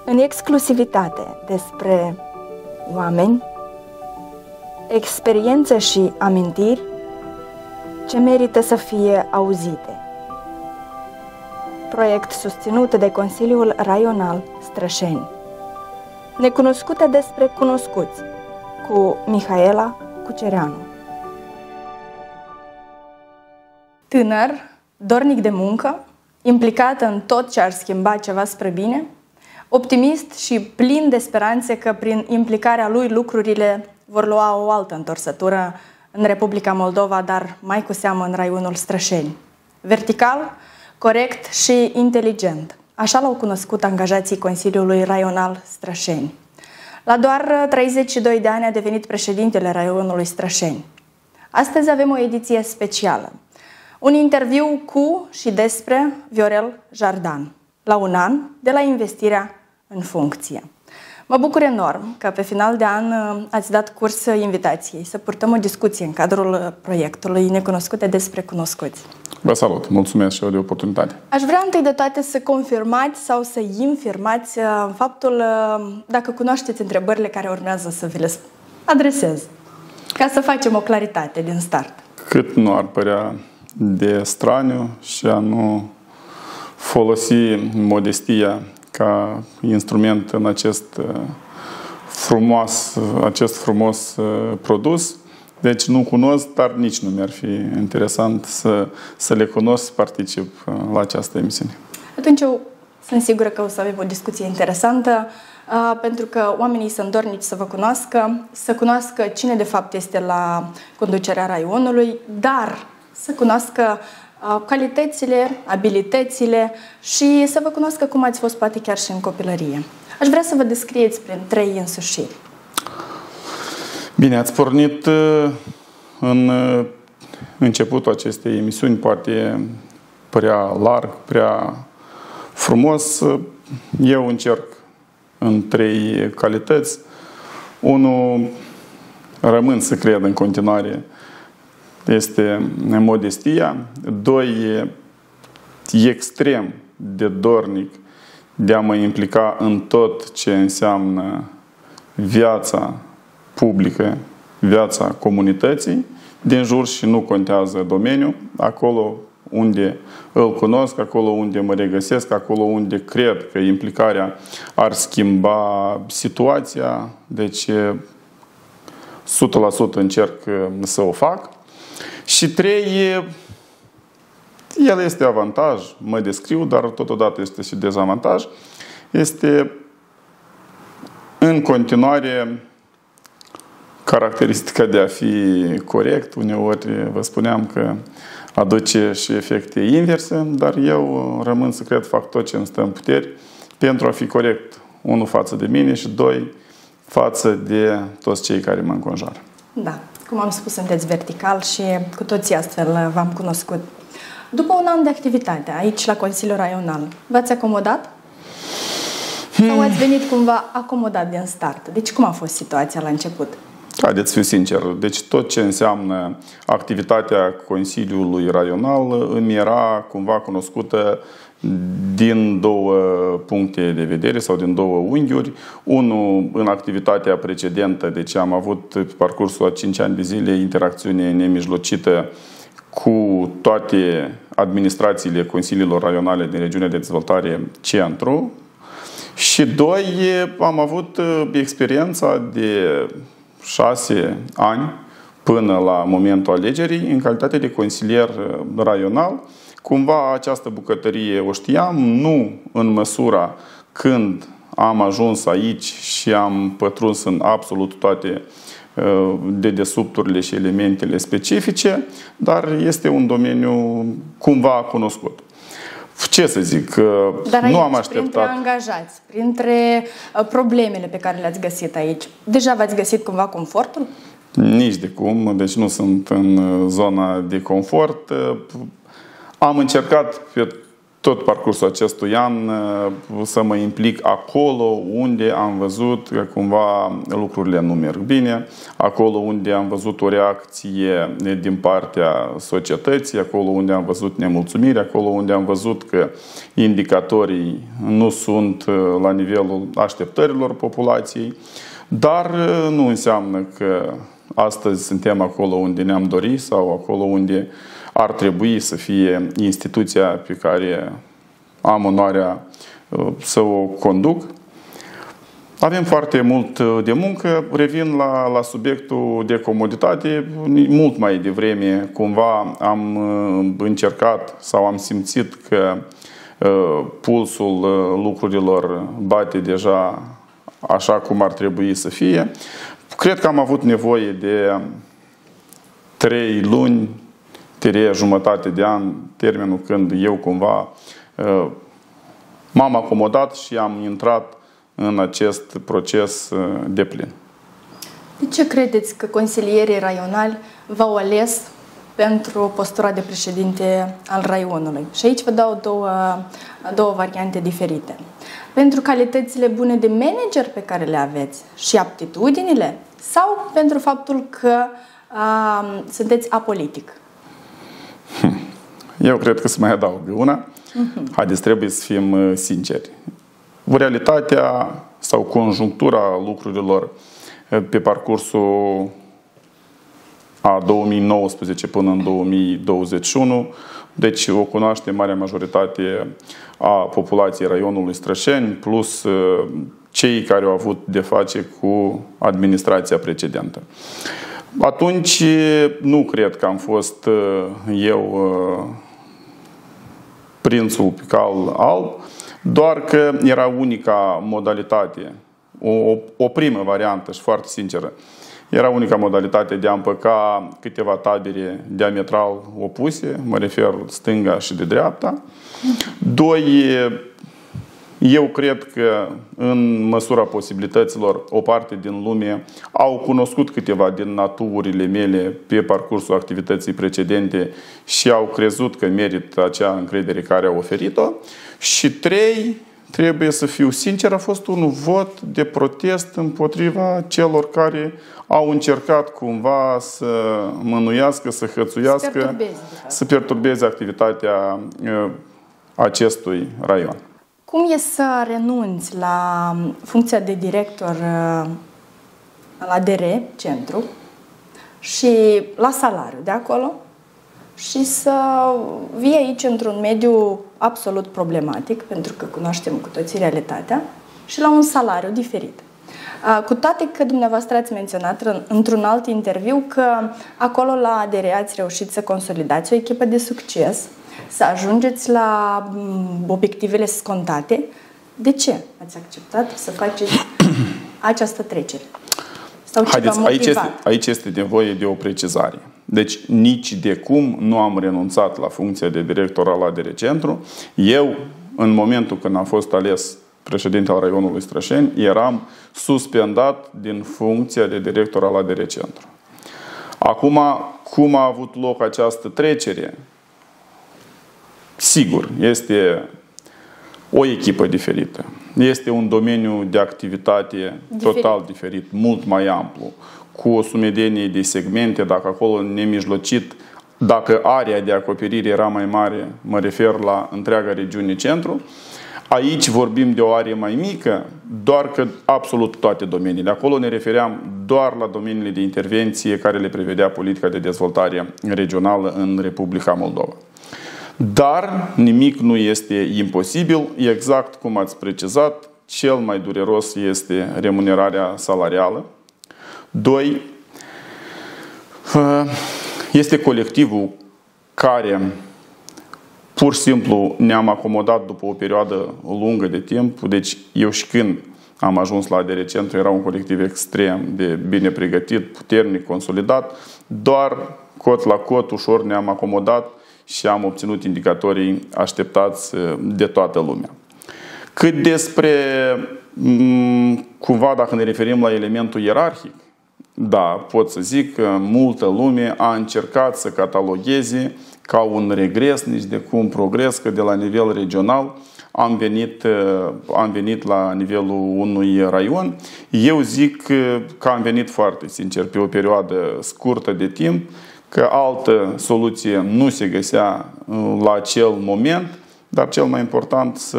În exclusivitate despre oameni, experiențe și amintiri ce merită să fie auzite. Proiect susținut de Consiliul Raional Strășeni. Necunoscute despre cunoscuți, cu Mihaela Cucereanu. Tânăr, dornic de muncă, implicat în tot ce ar schimba ceva spre bine, optimist și plin de speranțe că prin implicarea lui lucrurile vor lua o altă întorsătură în Republica Moldova, dar mai cu seamă în raionul Strășeni. Vertical, corect și inteligent. Așa l-au cunoscut angajații Consiliului Raional Strășeni. La doar 32 de ani a devenit președintele raionului Strășeni. Astăzi avem o ediție specială. Un interviu cu și despre Viorel Jardan, la un an de la investirea în funcție. Mă bucur enorm că pe final de an ați dat curs invitației să purtăm o discuție în cadrul proiectului Necunoscute despre cunoscuți. Vă salut! Mulțumesc și eu de oportunitate. Aș vrea întâi de toate să confirmați sau să infirmați faptul dacă cunoașteți întrebările care urmează să vi le adresez, ca să facem o claritate din start. Cât nu ar părea de straniu și a nu folosi modestia ca instrument în acest frumos produs. Deci nu cunosc, dar nici nu mi-ar fi interesant să le cunosc, să particip la această emisiune. Atunci eu sunt sigură că o să avem o discuție interesantă, pentru că oamenii sunt dornici să vă cunoască, să cunoască cine de fapt este la conducerea raionului, dar să cunoască calitățile, abilitățile și să vă cunoască cum ați fost poate chiar și în copilărie. Aș vrea să vă descrieți prin 3 însușiri. Bine, ați pornit în începutul acestei emisiuni, poate prea larg, prea frumos. Eu încerc în 3 calități. 1, rămân să cred în continuare, este modestia. 2, e extrem de dornic de a mă implica în tot ce înseamnă viața publică, viața comunității din jur și nu contează domeniul, acolo unde îl cunosc, acolo unde mă regăsesc, acolo unde cred că implicarea ar schimba situația, deci 100% încerc să o fac. Și 3, el este avantaj, mă descriu, dar totodată este și dezavantaj, este în continuare caracteristica de a fi corect. Uneori vă spuneam că aduce și efecte inverse, dar eu rămân să cred, fac tot ce îmi stă în puteri pentru a fi corect, 1 față de mine și 2 față de toți cei care mă înconjoară. Da, cum am spus, sunteți vertical și cu toții astfel v-am cunoscut. După un an de activitate aici la Consiliul Raional, v-ați acomodat? Sau ați venit cumva acomodat din start? Deci cum a fost situația la început? Haideți să fiu sincer. Deci tot ce înseamnă activitatea Consiliului Raional îmi era cumva cunoscută din 2 puncte de vedere sau din 2 unghiuri. 1, în activitatea precedentă, deci am avut pe parcursul a 5 ani de zile interacțiune nemijlocită cu toate administrațiile Consiliilor Raionale din regiunea de dezvoltare Centru. Și 2, am avut experiența de 6 ani până la momentul alegerii în calitate de consilier raional. Cumva această bucătărie o știam, nu în măsura când am ajuns aici și am pătruns în absolut toate dedesubturile și elementele specifice, dar este un domeniu cumva cunoscut. Ce să zic, dar aici, nu am așteptat. Printre angajați, printre problemele pe care le-ați găsit aici, deja v-ați găsit cumva confortul? Nici de cum, deci nu sunt în zona de confort. Am încercat pe tot parcursul acestui an să mă implic acolo unde am văzut că cumva lucrurile nu merg bine, acolo unde am văzut o reacție din partea societății, acolo unde am văzut nemulțumire, acolo unde am văzut că indicatorii nu sunt la nivelul așteptărilor populației, dar nu înseamnă că astăzi suntem acolo unde ne-am dorit sau acolo unde ar trebui să fie instituția pe care am onoarea să o conduc. Avem foarte mult de muncă. Revin la subiectul de comoditate. Mult mai devreme cumva am încercat sau am simțit că pulsul lucrurilor bate deja așa cum ar trebui să fie. Cred că am avut nevoie de 3 luni, jumătate de an, termenul când eu cumva m-am acomodat și am intrat în acest proces deplin. De ce credeți că consilierii raionali v-au ales pentru postura de președinte al raionului? Și aici vă dau două variante diferite. Pentru calitățile bune de manager pe care le aveți și aptitudinile, sau pentru faptul că sunteți apolitic? Eu cred că să mai adaug una. Haideți, trebuie să fim sinceri. Realitatea sau conjunctura lucrurilor pe parcursul a 2019 până în 2021, deci o cunoaște marea majoritate a populației raionului Strășeni, plus cei care au avut de face cu administrația precedentă. Atunci nu cred că am fost eu prințul pe cal alb, doar că era unica modalitate, o primă variantă și foarte sinceră, era unica modalitate de a împăca câteva tabere diametral opuse, mă refer stânga și de dreapta. Doi, eu cred că în măsura posibilităților o parte din lume au cunoscut câteva din naturile mele pe parcursul activității precedente și au crezut că merită acea încredere care au oferit-o. Și 3, trebuie să fiu sincer, a fost un vot de protest împotriva celor care au încercat cumva să mânuiască, să hățuiască, să perturbeze activitatea acestui raion. Cum e să renunți la funcția de director la ADR Centru și la salariu de acolo și să vii aici într-un mediu absolut problematic, pentru că cunoaștem cu toții realitatea, și la un salariu diferit? Cu toate că dumneavoastră ați menționat într-un alt interviu că acolo la ADR ați reușit să consolidați o echipă de succes, să ajungeți la obiectivele scontate. De ce ați acceptat să faceți această trecere? Sau haideți, aici este nevoie de o precizare. Deci nici de cum nu am renunțat la funcția de director al ADR Centru. Eu, în momentul când am fost ales președinte al raionului Strășeni, eram suspendat din funcția de director al ADR Centru. Acum, cum a avut loc această trecere? Sigur, este o echipă diferită. Este un domeniu de activitate total diferit, mult mai amplu, cu o sumedenie de segmente. Dacă acolo nemijlocit, dacă area de acoperire era mai mare, mă refer la întreaga regiune centru, aici vorbim de o arie mai mică, doar că absolut toate domeniile. Acolo ne refeream doar la domeniile de intervenție care le prevedea politica de dezvoltare regională în Republica Moldova. Dar nimic nu este imposibil, exact cum ați precizat, cel mai dureros este remunerarea salarială. 2. Este colectivul care pur și simplu ne-am acomodat după o perioadă lungă de timp. Deci eu și când am ajuns la ADR Centru era un colectiv extrem de bine pregătit, puternic, consolidat. Doar cot la cot, ușor ne-am acomodat și am obținut indicatorii așteptați de toată lumea. Cât despre, cumva, dacă ne referim la elementul ierarhic, da, pot să zic că multă lume a încercat să catalogheze ca un regres, nici de cum progres, că de la nivel regional am venit la nivelul unui raion. Eu zic că am venit foarte sincer pe o perioadă scurtă de timp, că altă soluție nu se găsea la acel moment, dar cel mai important să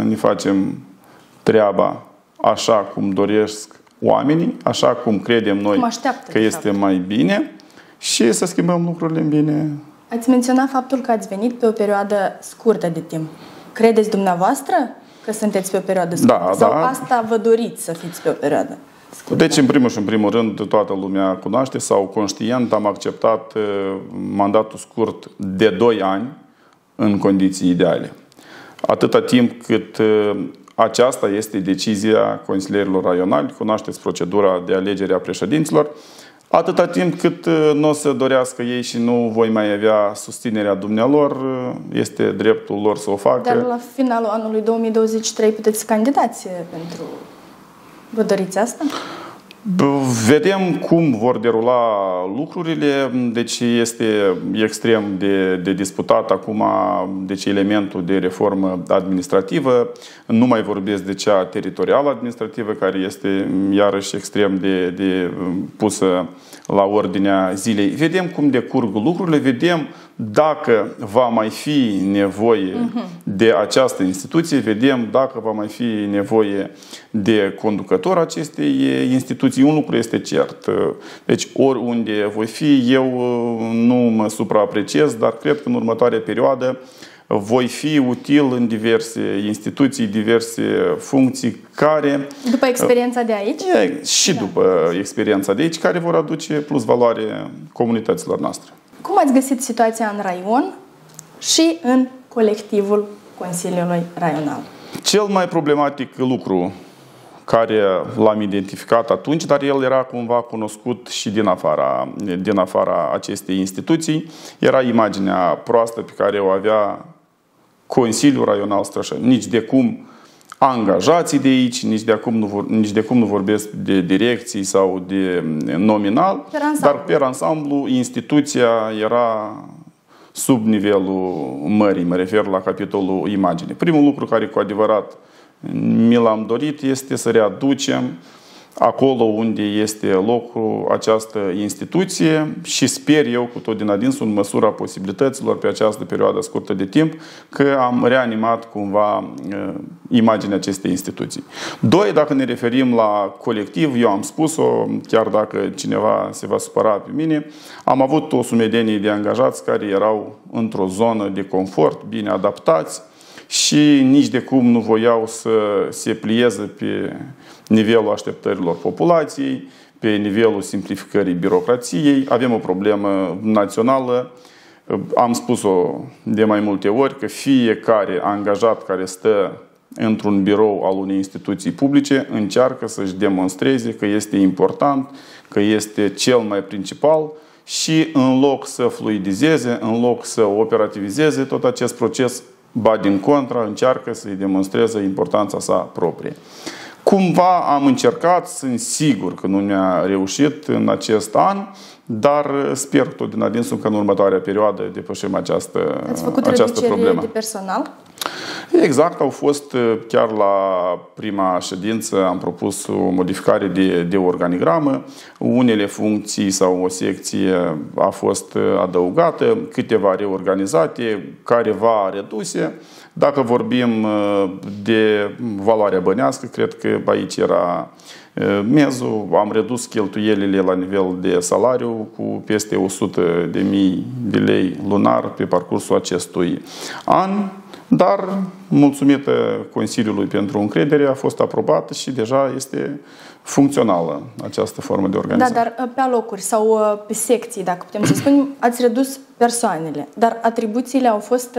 ne facem treaba așa cum doresc oamenii, așa cum credem noi că este mai bine și să schimbăm lucrurile în bine. Ați menționat faptul că ați venit pe o perioadă scurtă de timp. Credeți dumneavoastră că sunteți pe o perioadă scurtă? Da, sau da. asta vă doriți să fiți pe o perioadă scurtă? Deci, în primul și în primul rând, toată lumea cunoaște sau conștient am acceptat mandatul scurt de 2 ani în condiții ideale. Atâta timp cât aceasta este decizia consilierilor raionali, cunoașteți procedura de alegere a președinților, atâta timp cât nu o să dorească ei și nu voi mai avea susținerea dumnealor, este dreptul lor să o facă. Dar la finalul anului 2023 puteți candidați pentru... Vă doriți asta? Vedem cum vor derula lucrurile, deci este extrem de disputat acum deci elementul de reformă administrativă. Nu mai vorbesc de cea teritorială administrativă, care este iarăși extrem de pusă la ordinea zilei. Vedem cum decurg lucrurile, vedem dacă va mai fi nevoie de această instituție, vedem dacă va mai fi nevoie de conducător acestei instituții. Un lucru este cert. Deci oriunde voi fi, eu nu mă supraapreciez, dar cred că în următoarea perioadă voi fi util în diverse instituții, diverse funcții care... După experiența de aici? Și după experiența de aici, care vor aduce plus valoare comunităților noastre. Cum ați găsit situația în raion și în colectivul Consiliului Raional? Cel mai problematic lucru care l-am identificat atunci, dar el era cumva cunoscut și din afara acestei instituții, era imaginea proastă pe care o avea Consiliul Raional Strășani. Nici de cum angajații de aici, nici de cum nu vorbesc de direcții sau de nominal, dar pe ansamblu instituția era sub nivelul mării, mă refer la capitolul imagine. Primul lucru care cu adevărat mi l-am dorit este să readucem acolo unde este locul această instituție și sper eu cu tot din adinsul în măsura posibilităților pe această perioadă scurtă de timp că am reanimat cumva imaginea acestei instituții. 2. Dacă ne referim la colectiv, eu am spus-o, chiar dacă cineva se va supăra pe mine, am avut o sumedenie de angajați care erau într-o zonă de confort, bine adaptați, și nici de cum nu voiau să se plieze pe nivelul așteptărilor populației, pe nivelul simplificării birocrației. Avem o problemă națională. Am spus-o de mai multe ori că fiecare angajat care stă într-un birou al unei instituții publice încearcă să-și demonstreze că este important, că este cel mai principal și în loc să fluidizeze, în loc să operativizeze tot acest proces, ba din contra, încearcă să-i demonstreze importanța sa proprie. Cumva am încercat, sunt sigur că nu mi-a reușit în acest an, dar sper tot din adinsul că în următoarea perioadă depășim această problemă. Ați făcut reduceri de personal? Exact, au fost chiar la prima ședință, am propus o modificare de organigramă. Unele funcții sau o secție a fost adăugată, câteva reorganizate, careva reduse. Dacă vorbim de valoarea bănească, cred că aici era mezul. Am redus cheltuielile la nivel de salariu cu peste 100.000 de lei lunar pe parcursul acestui an. Dar, mulțumită Consiliului pentru încredere, a fost aprobată și deja este funcțională această formă de organizare. Da, dar pe alocuri sau pe secții, dacă putem să spunem, ați redus persoanele, dar atribuțiile au fost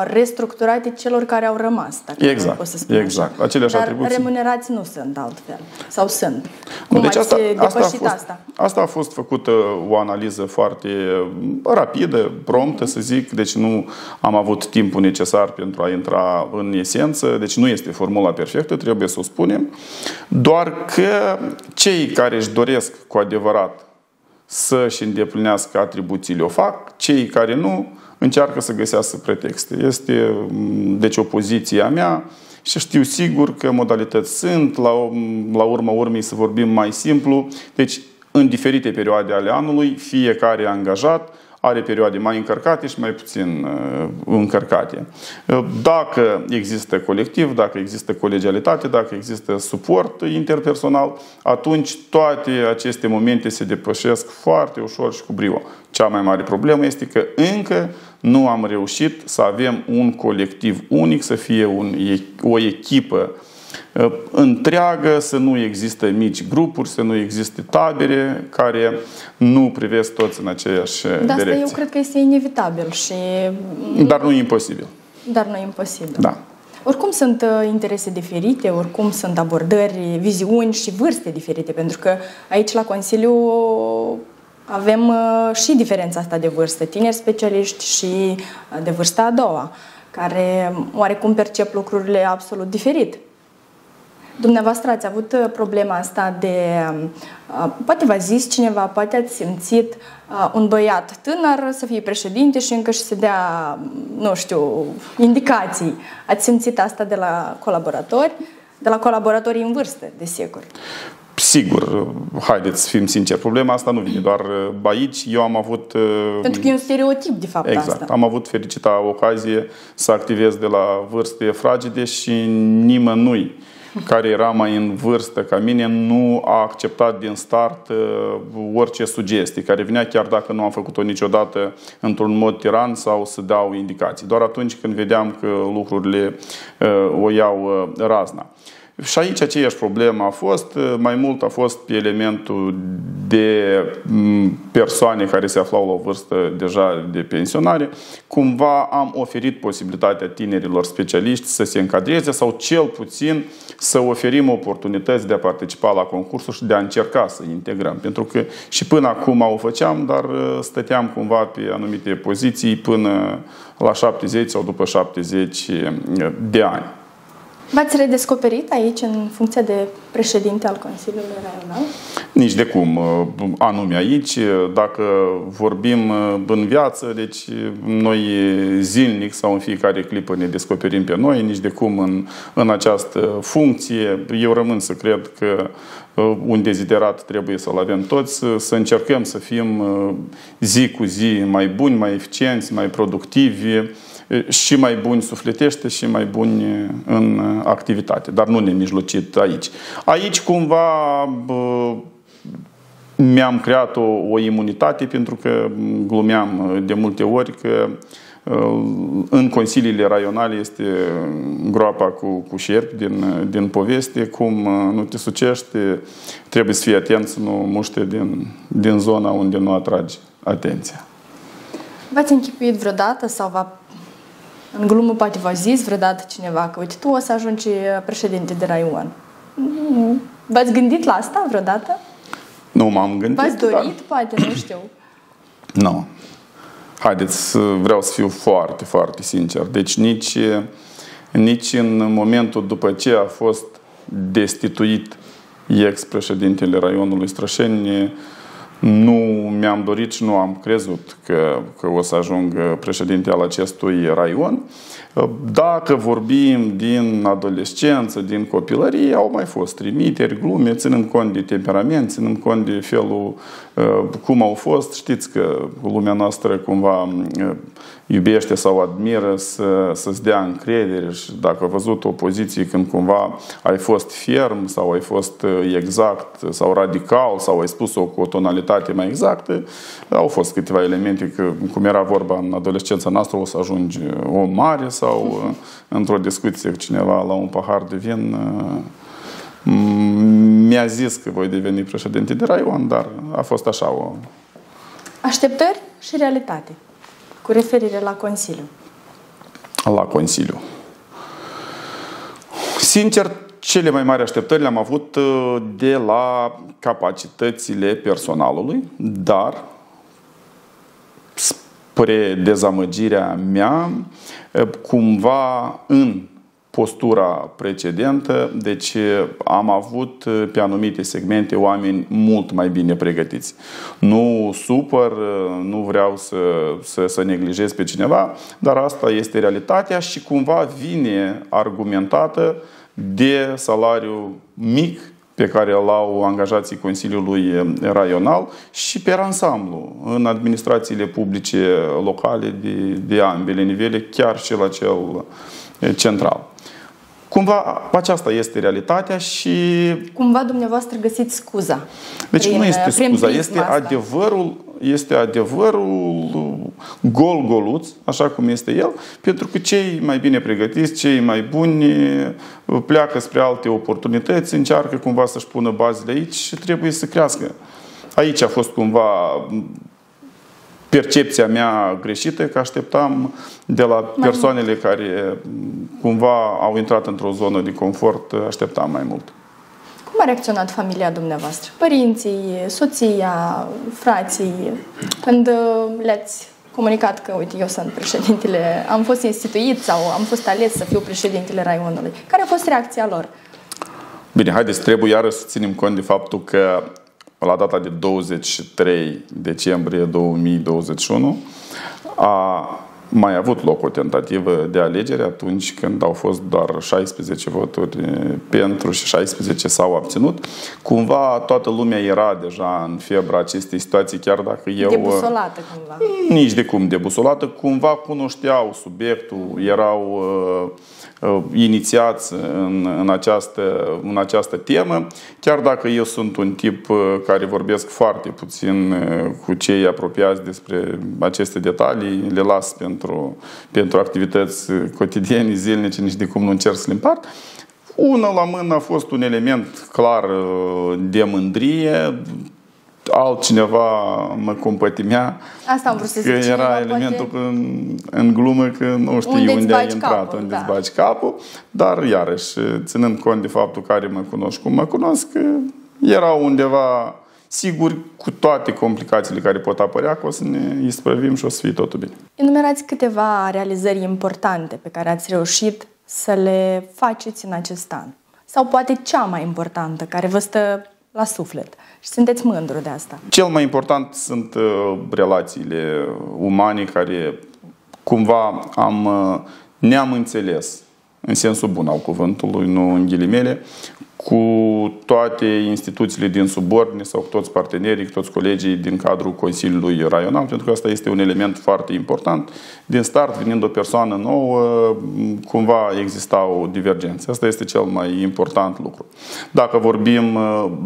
restructurate celor care au rămas, dacă exact, pot să spun exact. Așa. Aceleași dar atribuții. Remunerați nu sunt altfel. Sau sunt. Cum deci ați depășit asta? Asta a fost făcută o analiză foarte rapidă, promptă, să zic. Deci nu am avut timpul necesar pentru a intra în esență. Deci nu este formula perfectă, trebuie să o spunem. Doar că cei care își doresc cu adevărat să-și îndeplinească atribuțiile o fac, cei care nu încearcă să găsească pretexte. Este, deci, o poziție a mea și știu sigur că modalități sunt, la urma urmei să vorbim mai simplu. Deci, în diferite perioade ale anului, fiecare angajat are perioade mai încărcate și mai puțin încărcate. Dacă există colectiv, dacă există colegialitate, dacă există suport interpersonal, atunci toate aceste momente se depășesc foarte ușor și cu brio. Cea mai mare problemă este că încă nu am reușit să avem un colectiv unic, să fie o echipă întreagă, să nu există mici grupuri, să nu existe tabere care nu privesc toți în aceeași direcție. Dar asta eu cred că este inevitabil și... Dar nu e imposibil. Dar nu e imposibil. Da. Oricum sunt interese diferite, oricum sunt abordări, viziuni și vârste diferite, pentru că aici la Consiliu avem și diferența asta de vârstă, tineri specialiști și de vârsta a doua, care oarecum percep lucrurile absolut diferit. Dumneavoastră ați avut problema asta de, poate v-a zis cineva, poate ați simțit un băiat tânăr să fie președinte și încă și să dea, nu știu, indicații. Ați simțit asta de la colaboratori? De la colaboratorii în vârstă, desigur. Sigur, haideți să fim sinceri, problema asta nu vine doar aici. Eu am avut... Pentru că e un stereotip, de fapt, exact, asta. Am avut fericita ocazie să activez de la vârste fragede și nimănui care era mai în vârstă ca mine nu a acceptat din start orice sugestie, care venea chiar dacă nu am făcut-o niciodată într-un mod tiran sau să dau indicații. Doar atunci când vedeam că lucrurile o iau razna. Și aici aceeași problemă a fost, mai mult a fost pe elementul de persoane care se aflau la o vârstă deja de pensionare. Cumva am oferit posibilitatea tinerilor specialiști să se încadreze sau cel puțin să oferim oportunități de a participa la concursuri și de a încerca să integrăm. Pentru că și până acum o făceam, dar stăteam cumva pe anumite poziții până la 70 sau după 70 de ani. V-ați redescoperit aici în funcția de președinte al Consiliului Raional? Nici de cum, anume aici. Dacă vorbim în viață, deci noi zilnic sau în fiecare clipă ne descoperim pe noi, nici de cum în această funcție. Eu rămân să cred că un deziderat trebuie să-l avem toți, să încercăm să fim zi cu zi mai buni, mai eficienți, mai productivi, și mai buni sufletește și mai buni în activitate, dar nu nemijlocit aici. Aici cumva mi-am creat o imunitate, pentru că glumeam de multe ori că în consiliile raionale este groapa cu șerpi din poveste, cum nu te sucești, trebuie să fii atent să nu muște din zona unde nu atragi atenția. V-ați închipuit vreodată sau în glumă poate v-a zis vreodată cineva că uite, tu o să ajungi președinte de raion? V-ați gândit la asta vreodată? Nu m-am gândit. V-ați dorit, poate, nu știu. Nu. Haideți, vreau să fiu foarte, foarte sincer. Deci nici în momentul după ce a fost destituit ex-președintele raionului Strășeni, nu mi-am dorit și nu am crezut că o să ajung președinte al acestui raion. Dacă vorbim din adolescență, din copilărie, au mai fost trimiteri, glume, ținând cont de temperament, ținând cont de felul cum au fost. Știți că lumea noastră cumva iubește sau admiră să-ți dea încredere și dacă ai văzut o poziție când cumva ai fost ferm sau ai fost exact sau radical sau ai spus-o cu o tonalitate mai exactă, au fost câteva elemente că, cum era vorba în adolescența noastră, o să ajungi om mare sau într-o discuție cu cineva la un pahar de vin mi-a zis că voi deveni președinte de raion, dar a fost așa o... Așteptări și realitate cu referire la Consiliu. La Consiliu. Sincer, cele mai mari așteptări le-am avut de la capacitățile personalului, dar spre dezamăgirea mea, cumva în postura precedentă, deci am avut pe anumite segmente oameni mult mai bine pregătiți. Nu supăr, nu vreau să neglijez pe cineva, dar asta este realitatea și cumva vine argumentată de salariul mic pe care îl au angajații Consiliului Raional și pe ansamblu în administrațiile publice locale de ambele nivele, chiar și la cel central. Cumva aceasta este realitatea și... Cumva dumneavoastră găsiți scuza. Deci nu este scuza, este adevărul gol-goluț, așa cum este el, pentru că cei mai bine pregătiți, cei mai buni pleacă spre alte oportunități, încearcă cumva să-și pună bazele aici și trebuie să crească. Aici a fost cumva percepția mea greșită, că așteptam de la persoanele care cumva au intrat într-o zonă de confort, așteptam mai mult. Cum a reacționat familia dumneavoastră? Părinții, soția, frații, când le-ați comunicat că, uite, eu sunt președintele, am fost instituit sau am fost ales să fiu președintele raionului? Care a fost reacția lor? Bine, haideți, trebuie iarăși să ținem cont de faptul că la data de 23 decembrie 2021 a mai avut loc o tentativă de alegere atunci când au fost doar 16 voturi pentru și 16 s-au abținut. Cumva toată lumea era deja în febra acestei situații, chiar dacă eu... Debusolată cumva. Nici de cum debusolată. Cumva cunoșteau subiectul, erau inițiați în această temă. Chiar dacă eu sunt un tip care vorbesc foarte puțin cu cei apropiați despre aceste detalii, le las pentru activități cotidiene, zilnice, nici de cum nu încerc să le împart. Una la mână a fost un element clar de mândrie, altcineva mă compătimea. Asta am vrut să zic. Că era elementul în glumă că nu știi unde ai intrat, unde îți bagi capul. Dar iarăși, ținând cont de faptul care mă cunosc cum mă cunosc, era undeva sigur, cu toate complicațiile care pot apărea, că o să ne isprăvim și o să fie totul bine. Enumerați câteva realizări importante pe care ați reușit să le faceți în acest an. Sau poate cea mai importantă, care vă stă la suflet și sunteți mândru de asta. Cel mai important sunt relațiile umane care cumva ne-am înțeles în sensul bun al cuvântului, nu în ghilimele, cu toate instituțiile din subordine sau cu toți partenerii, cu toți colegii din cadrul Consiliului Raional, pentru că asta este un element foarte important. Din start, venind o persoană nouă, cumva existau divergențe. Asta este cel mai important lucru. Dacă vorbim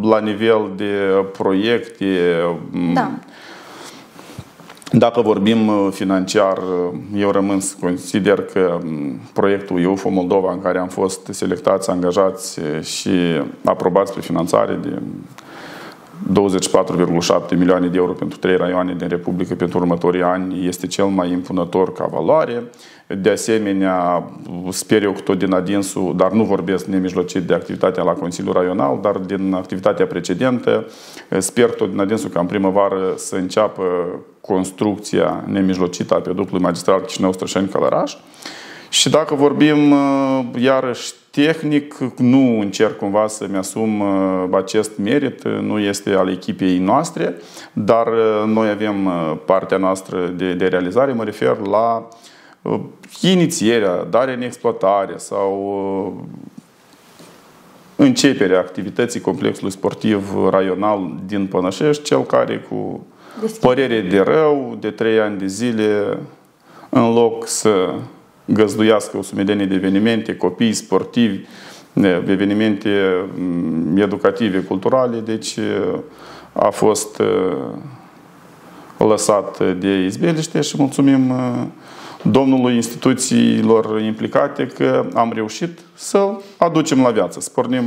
la nivel de proiecte, da. Dacă vorbim financiar, eu rămân să consider că proiectul EUFO Moldova, în care am fost selectați, angajați și aprobați pe finanțare de 24,7 milioane de euro pentru 3 raioane din Republică pentru următorii ani, este cel mai impunător ca valoare. De asemenea, sper eu că tot din adinsul, dar nu vorbesc nemijlocit de activitatea la Consiliul Raional, dar din activitatea precedentă, sper tot din adinsul ca în primăvară să înceapă construcția nemijlocită a viaductului magistral Chișinău-Strășeni-Călăraș. Și dacă vorbim iarăși tehnic, nu încerc cumva să-mi asum acest merit, nu este al echipei noastre, dar noi avem partea noastră de realizare, mă refer la inițierea, darea în exploatare sau începerea activității complexului sportiv raional din Pănășești, cel care cu părere de rău, de 3 ani de zile, în loc să găzduiască o sumedenie de evenimente, copii sportivi, evenimente educative, culturale, deci a fost lăsat de izbeliște și mulțumim domnului instituțiilor implicate că am reușit să-l aducem la viață, să pornim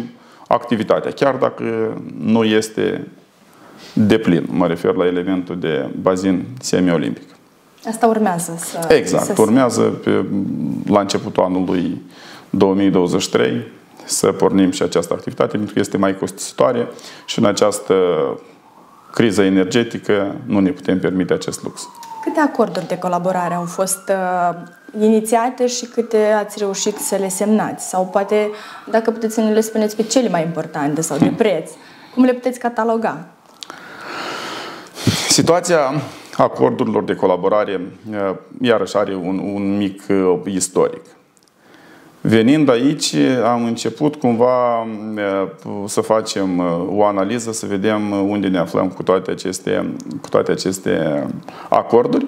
activitatea, chiar dacă nu este deplin. Mă refer la elementul de bazin semi-olimpic. Asta urmează să... Exact, urmează la începutul anului 2023 să pornim și această activitate, pentru că este mai costisitoare și în această criză energetică nu ne putem permite acest lux. Câte acorduri de colaborare au fost inițiate și câte ați reușit să le semnați? Sau poate, dacă puteți să ne le spuneți pe cele mai importante sau de preț, cum le puteți cataloga? Situația acordurilor de colaborare, iarăși, are un mic istoric. Venind aici, am început cumva să facem o analiză, să vedem unde ne aflăm cu toate aceste acorduri.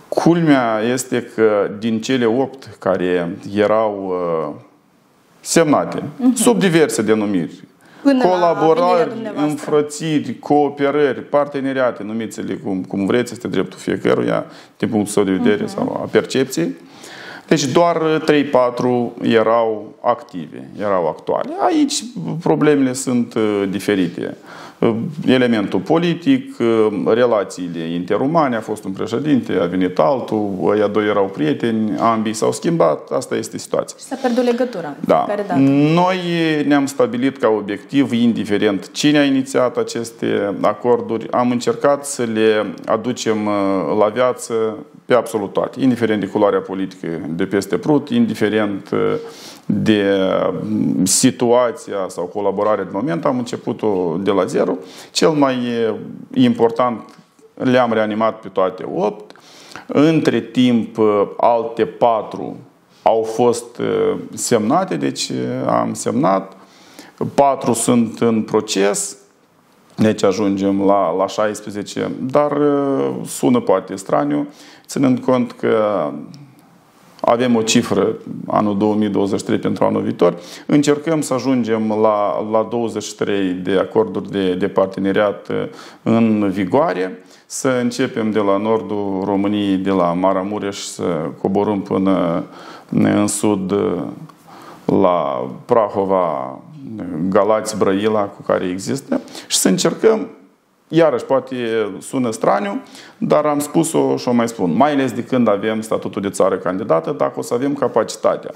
Culmea este că din cele 8 care erau semnate, sub diverse denumiri, colaborări, înfrățiri, cooperări, parteneriate, numiți-le cum vreți, este dreptul fiecăruia, din punctul său de vedere sau a percepției. Deci doar 3-4 erau active, erau actuale. Aici problemele sunt diferite. Elementul politic, relațiile interumane, a fost un președinte, a venit altul, ăia doi erau prieteni, ambii s-au schimbat, asta este situația. Și s-a pierdut legătura. Da. Noi ne-am stabilit ca obiectiv, indiferent cine a inițiat aceste acorduri, am încercat să le aducem la viață pe absolut toate, indiferent de culoarea politică de peste Prut, indiferent de situația sau colaborarea de moment, am început-o de la zero. Cel mai important, le-am reanimat pe toate 8. Între timp, alte 4 au fost semnate, deci am semnat. 4 sunt în proces, deci ajungem la 16, dar sună poate straniu, ținând cont că avem o cifră anul 2023 pentru anul viitor. Încercăm să ajungem la 23 de acorduri de parteneriat în vigoare, să începem de la nordul României, de la Maramureș, să coborâm până în sud, la Prahova, Galați, Brăila, cu care există, și să încercăm, iarăși poate sună straniu, dar am spus-o și o mai spun, mai ales de când avem statutul de țară candidată, dacă o să avem capacitatea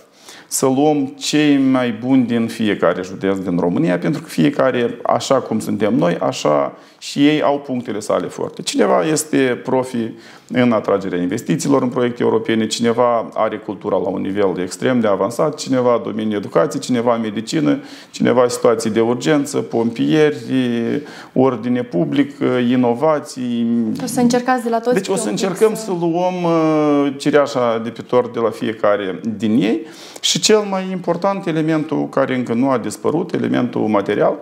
să luăm cei mai buni din fiecare județ din România, pentru că fiecare, așa cum suntem noi, așa și ei au punctele sale forte. Cineva este profi în atragerea investițiilor în proiecte europene, cineva are cultura la un nivel extrem de avansat, cineva domeniul educației, cineva medicină, cineva situații de urgență, pompieri, ordine public, inovații. O să încercați de la toți. Deci o să încercăm să luăm cireașa de pe tort de la fiecare din ei și cel mai important, elementul care încă nu a dispărut, elementul material.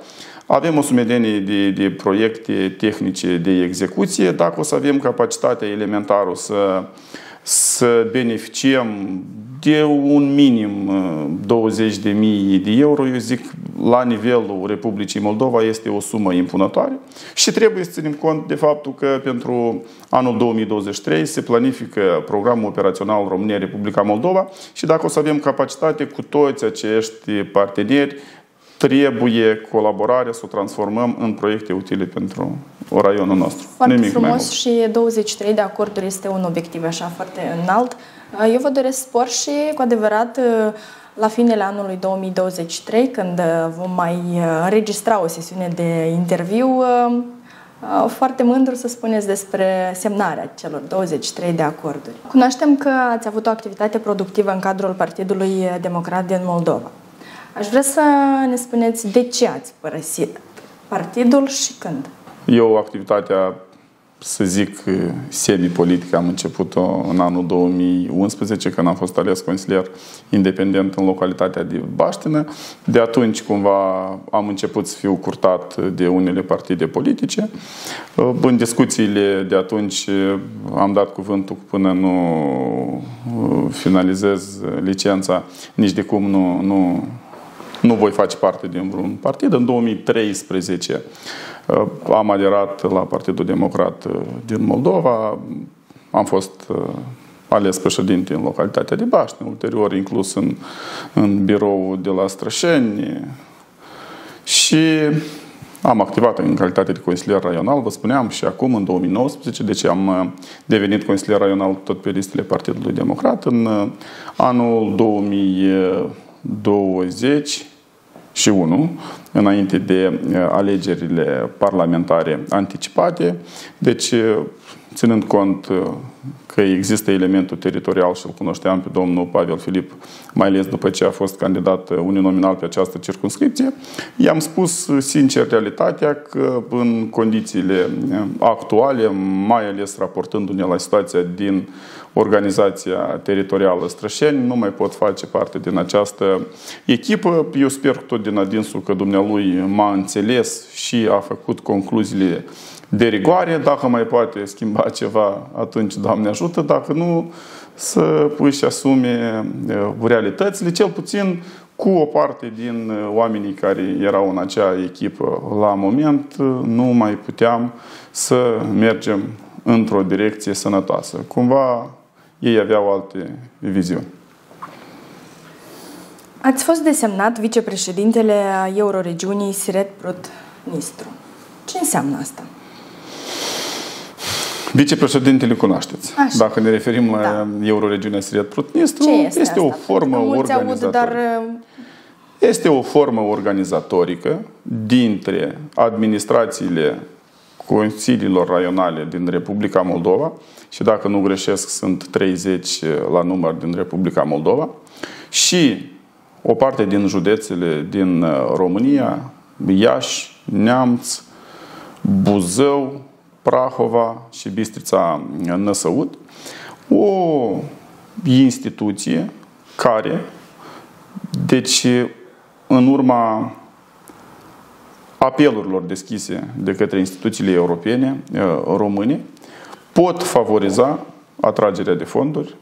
Avem o sumedenie de proiecte tehnice de execuție. Dacă o să avem capacitatea elementară să beneficiem de un minim 20.000 de euro, eu zic, la nivelul Republicii Moldova este o sumă impunătoare și trebuie să ținem cont de faptul că pentru anul 2023 se planifică programul operațional România-Republica Moldova și dacă o să avem capacitate cu toți acești parteneri, trebuie colaborarea să o transformăm în proiecte utile pentru raionul nostru. Foarte nimic frumos și 23 de acorduri este un obiectiv așa foarte înalt. Eu vă doresc spor și cu adevărat la finele anului 2023, când vom mai înregistra o sesiune de interviu, foarte mândru să spuneți despre semnarea celor 23 de acorduri. Cunoaștem că ați avut o activitate productivă în cadrul Partidului Democrat din Moldova. Aș vrea să ne spuneți de ce ați părăsit partidul și când. Eu activitatea, să zic, semi-politică am început-o în anul 2011, când am fost ales consilier independent în localitatea de Baștină. De atunci, cumva, am început să fiu curtat de unele partide politice. În discuțiile de atunci am dat cuvântul până nu finalizez licența, nici de cum nu voi face parte din vreun partid. În 2013 am aderat la Partidul Democrat din Moldova. Am fost ales președinte în localitatea de Baștină, ulterior inclus în birou de la Strășeni și am activat în calitate de consilier raional, vă spuneam, și acum, în 2019, deci am devenit consilier raional tot pe listele Partidului Democrat. În anul 2021, înainte de alegerile parlamentare anticipate. Deci, ținând cont că există elementul teritorial și îl cunoșteam pe domnul Pavel Filip, mai ales după ce a fost candidat uninominal pe această circumscripție, i-am spus sincer realitatea că în condițiile actuale, mai ales raportându-ne la situația din organizația teritorială Strășeni, nu mai pot face parte din această echipă. Eu sper tot din adinsul că dumnealui m-a înțeles și a făcut concluziile de rigoare. Dacă mai poate schimba ceva, atunci Doamne ajută. Dacă nu, să își asume realitățile, cel puțin cu o parte din oamenii care erau în acea echipă la moment, nu mai puteam să mergem într-o direcție sănătoasă. Cumva ei aveau alte viziuni. Ați fost desemnat vicepreședintele a Euroregiunii Siret Prut-Nistru. Ce înseamnă asta? Vicepreședintele cunoașteți. Așa. Dacă ne referim la Euroregiunea Siret Prut-Nistru, este o formă organizatorică. Este o formă organizatorică dintre administrațiile consiliilor raionale din Republica Moldova, și dacă nu greșesc sunt 30 la număr din Republica Moldova, și o parte din județele din România, Iași, Neamț, Buzău, Prahova și Bistrița-Năsăud, o instituție care, deci, în urma apelurilor deschise de către instituțiile europene, române, pot favoriza atragerea de fonduri,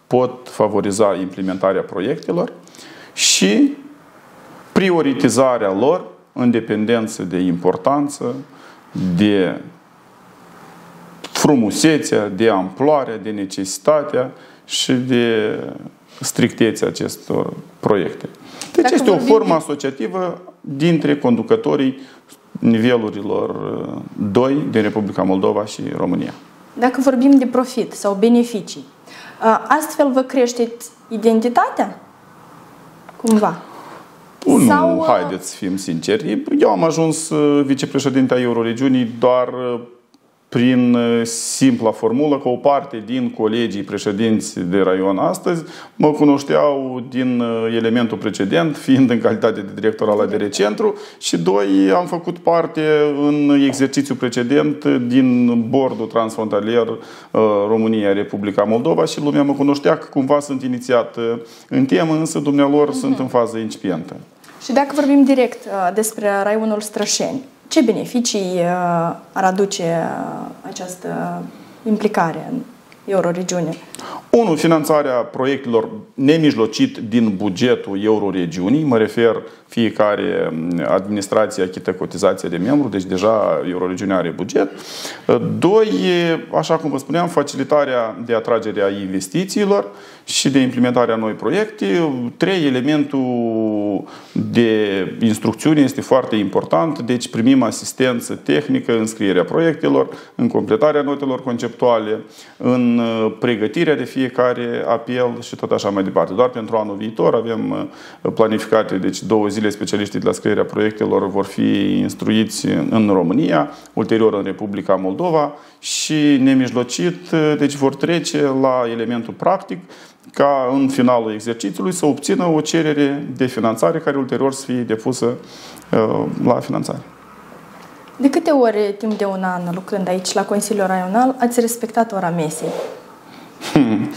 pot favoriza implementarea proiectelor și prioritizarea lor în dependență de importanță, de frumusețea, de amploarea, de necesitatea și de strictețea acestor proiecte. Deci este o formă asociativă dintre conducătorii nivelurilor 2 din Republica Moldova și România. Dacă vorbim de profit sau beneficii, astfel vă creșteți identitatea? Cumva? Nu, haideți să fim sinceri. Eu am ajuns vicepreședinte a Euroregiunii doar prin simpla formulă că o parte din colegii președinți de raion astăzi mă cunoșteau din elementul precedent, fiind în calitate de director al ADR Centru, și doi, am făcut parte în exercițiul precedent din bordul transfrontalier România-Republica Moldova și lumea mă cunoștea că cumva sunt inițiat în temă, însă dumnealor sunt în fază incipientă. Și dacă vorbim direct despre raionul Strășeni, ce beneficii ar aduce această implicare în Euroregiune? 1. Finanțarea proiectelor nemijlocit din bugetul Euroregiunii. Mă refer, fiecare administrație achită cotizația de membru, deci deja Euroregiunea are buget. 2. Așa cum vă spuneam, facilitarea de atragere a investițiilor și de implementarea noi proiecte. 3. Elementul de instrucțiune este foarte important, deci primim asistență tehnică în scrierea proiectelor, în completarea notelor conceptuale, în pregătirea de fiecare apel și tot așa mai departe. Doar pentru anul viitor avem planificate, deci 2 zile specialiștii de la scrierea proiectelor vor fi instruiți în România, ulterior în Republica Moldova și nemijlocit, deci vor trece la elementul practic ca în finalul exercițiului să obțină o cerere de finanțare care ulterior să fie depusă la finanțare. De câte ori, timp de un an, lucrând aici la Consiliul Raional, ați respectat ora mesei?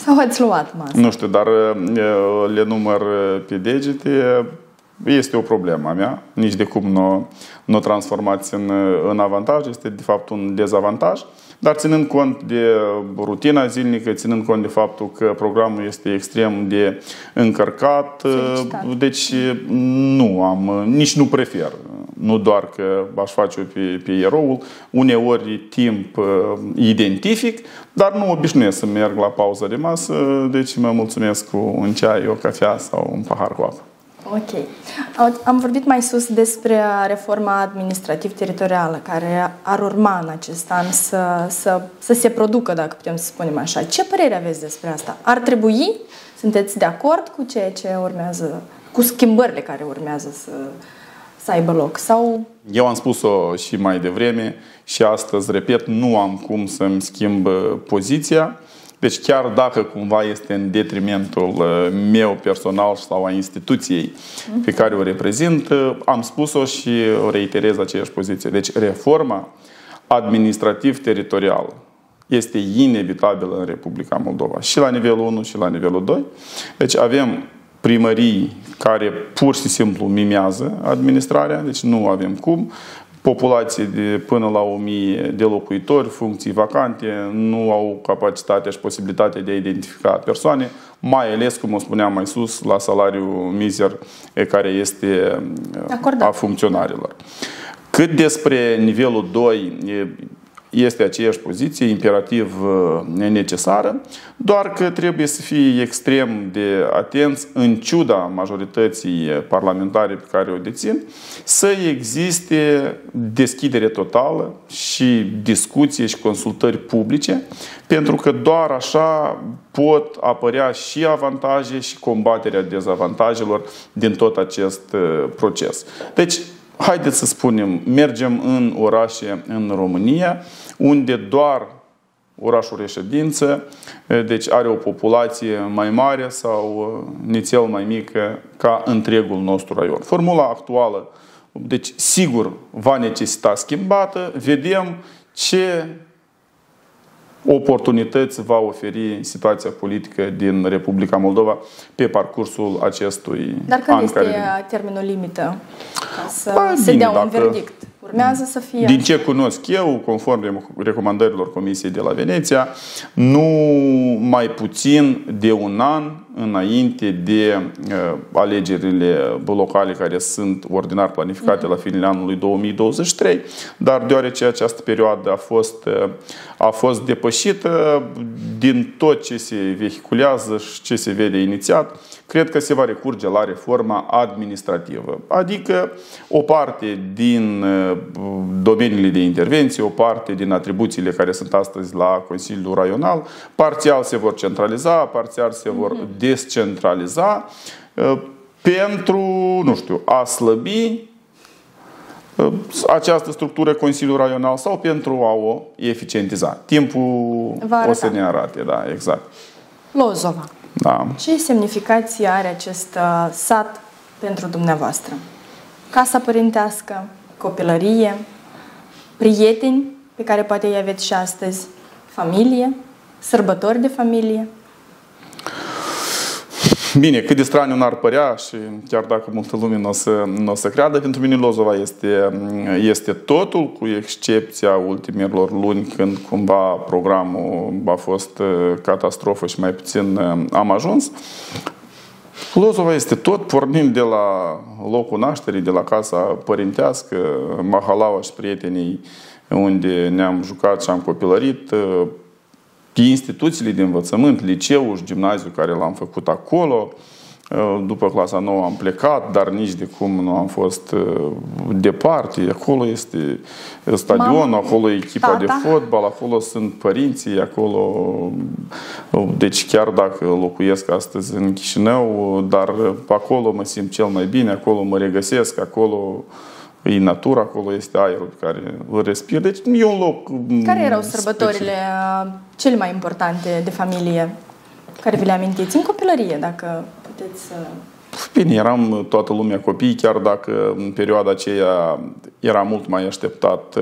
Sau ați luat masă? Nu știu, dar le număr pe degete. Este o problemă a mea. Nici de cum nu o transformați în avantaj. Este de fapt un dezavantaj. Dar ținând cont de rutina zilnică, ținând cont de faptul că programul este extrem de încărcat, deci nici nu prefer. Nu doar că aș face-o pe eroul, uneori timp identific, dar nu obișnuiesc să merg la pauză de masă, deci mă mulțumesc cu un ceai, o cafea sau un pahar cu apă. Ok. Am vorbit mai sus despre reforma administrativ-teritorială care ar urma în acest an să se producă, dacă putem să spunem așa. Ce părere aveți despre asta? Ar trebui? Sunteți de acord cu ceea ce urmează, cu schimbările care urmează să aibă loc? Sau... Eu am spus-o și mai devreme și astăzi, repet, nu am cum să-mi schimb poziția. Deci chiar dacă cumva este în detrimentul meu personal sau a instituției pe care o reprezint, am spus-o și o reiterez aceeași poziție. Deci reforma administrativ-teritorială este inevitabilă în Republica Moldova. Și la nivelul 1 și la nivelul 2. Deci avem primării care pur și simplu mimează administrarea, deci nu avem cum. Populație de până la 1000 de locuitori, funcții vacante, nu au capacitatea și posibilitatea de a identifica persoane, mai ales, cum o spuneam mai sus, la salariul mizer care este a funcționarilor. Cât despre nivelul 2, este aceeași poziție, imperativ necesară, doar că trebuie să fie extrem de atenți, în ciuda majorității parlamentare pe care o dețin, să existe deschidere totală și discuții și consultări publice, pentru că doar așa pot apărea și avantaje și combaterea dezavantajelor din tot acest proces. Deci, haideți să spunem, mergem în orașe în România, unde doar orașul reședință, deci are o populație mai mare sau nițel mai mică ca întregul nostru raion. Formula actuală, deci sigur, va necesita schimbată, vedem ce oportunități va oferi situația politică din Republica Moldova pe parcursul acestui an. Dar când este termenul limită ca să se dea un verdict? Urmează să fie... Din ce cunosc eu, conform recomandărilor Comisiei de la Veneția, nu mai puțin de un an înainte de alegerile locale care sunt ordinar planificate la finele anului 2023, dar deoarece această perioadă a fost depășită din tot ce se vehiculează și ce se vede inițiat, cred că se va recurge la reforma administrativă. Adică o parte din domeniile de intervenție, o parte din atribuțiile care sunt astăzi la Consiliul Raional, parțial se vor centraliza, parțial se vor descentraliza pentru, nu știu, a slăbi această structură Consiliul Raional sau pentru a o eficientiza. Timpul o să ne arate, da, exact. Lozova. Da. Ce semnificație are acest sat pentru dumneavoastră? Casa părintească, copilărie, prieteni pe care poate îi aveți și astăzi, familie, sărbători de familie? Bine, cât de straniu n-ar părea și chiar dacă multă lume nu o să creadă, pentru mine Lozova este totul, cu excepția ultimelor luni când cumva programul a fost catastrofă și mai puțin am ajuns. Lozova este tot, pornind de la locul nașterii, de la casa părintească, mahalaua și prietenii unde ne-am jucat și am copilărit, instituțiile de învățământ, liceul și gimnaziul care l-am făcut acolo. După clasa 9 am plecat, dar nici de cum nu am fost departe. Acolo este stadionul, acolo e echipa de fotbal, acolo sunt părinții, acolo... Deci chiar dacă locuiesc astăzi în Chișinău, dar acolo mă simt cel mai bine, acolo mă regăsesc, acolo... E natura, acolo este aerul pe care îl respir. Deci e un loc Care erau sărbătorile cele mai importante de familie care vi le amintiți în copilărie, dacă puteți să... Bine, eram toată lumea copii, chiar dacă în perioada aceea era mult mai așteptat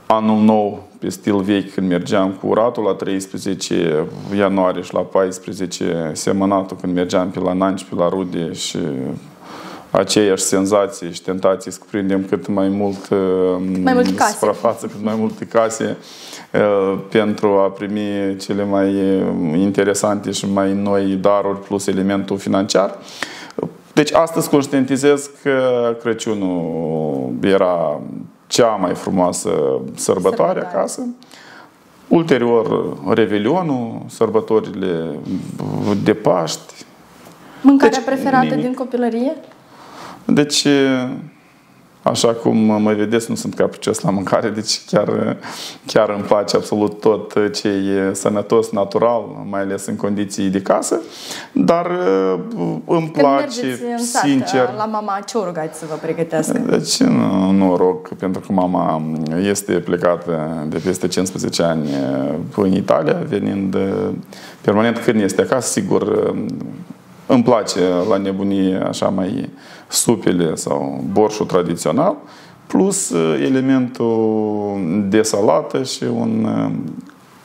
anul nou pe stil vechi, când mergeam cu uratul la 13 ianuarie și la 14 semănatul, când mergeam pe la nanci, pe la rude și... aceeași senzație și tentație să cuprindem cât mai mult suprafață, cât mai multe case pentru a primi cele mai interesante și mai noi daruri plus elementul financiar. Deci astăzi conștientizez că Crăciunul era cea mai frumoasă sărbătoare acasă. Ulterior, Revelionul, sărbătorile de Paști. Mâncarea preferată din copilărie? Deci, Așa cum mă vedeți, nu sunt capricios la mâncare, deci chiar îmi place absolut tot ce e sănătos, natural, mai ales în condiții de casă, dar îmi place, sincer. La mama, ce o rugați să vă pregătească? Deci nu o rog, pentru că mama este plecată de peste 15 ani în Italia, venind permanent. Când este acasă, sigur, îmi place la nebunie așa mai supele sau borșul tradițional, plus elementul de salată și un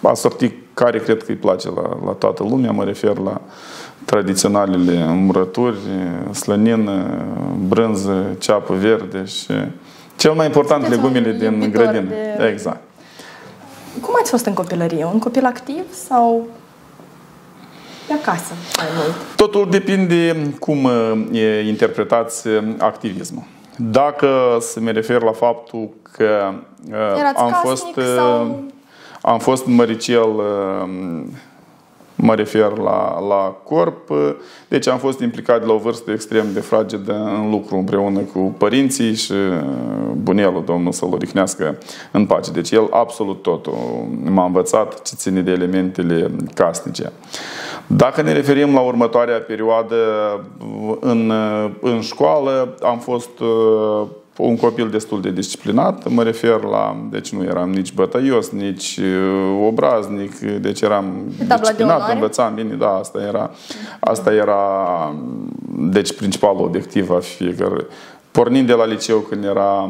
asortit care cred că îi place la toată lumea. Mă refer la tradiționalele îmbrături, slănină, brânză, ceapă verde și cel mai important, legumele din grădină. Exact. Cum ați fost în copilărie? Un copil activ sau de acasă mai mult? Totul depinde cum interpretați activismul. Dacă se mă refer la faptul că am fost măricel, mă refer la corp, deci am fost implicat de la o vârstă extrem de fragedă în lucru împreună cu părinții și bunelul, Domnul să-l odihnească în pace. Deci el absolut totul m-a învățat ce ține de elementele casnice. Dacă ne referim la următoarea perioadă în școală, am fost un copil destul de disciplinat, mă refer la, deci nu eram nici bătăios, nici obraznic, deci eram disciplinat, învățam bine, da, asta era deci principalul obiectiv a fiecare. Pornind de la liceu când era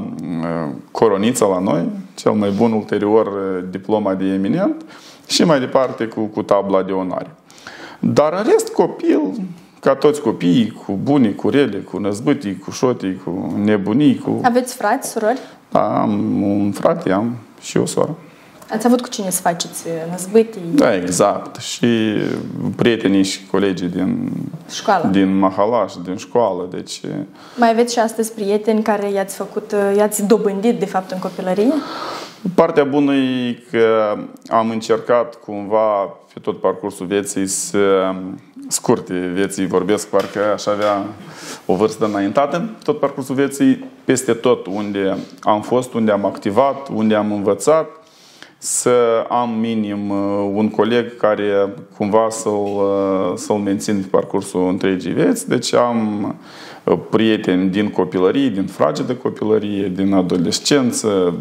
coronița la noi, cel mai bun, ulterior diploma de eminent și mai departe cu tabla de onoare. Dar în rest copil, ca toți copiii, cu bunii, cu rele, cu năzbâtii, cu șotii, cu nebunii. Aveți frați, surori? Da, am un frate, am și o soră. Ați avut cu cine să faceți năzbâtii? Da, exact. Și prietenii și colegii din mahala și din școală. Deci... Mai aveți și astăzi prieteni care i-ați dobândit, de fapt, în copilărie? Partea bună e că am încercat cumva pe tot parcursul vieții să scurte vieții, vorbesc parcă aș avea o vârstă înaintată, tot parcursul vieții, peste tot unde am fost, unde am activat, unde am învățat, să am minim un coleg care cumva să-l mențin pe parcursul întregii vieți. Deci am prieteni din copilărie, din fragedă copilărie, din adolescență,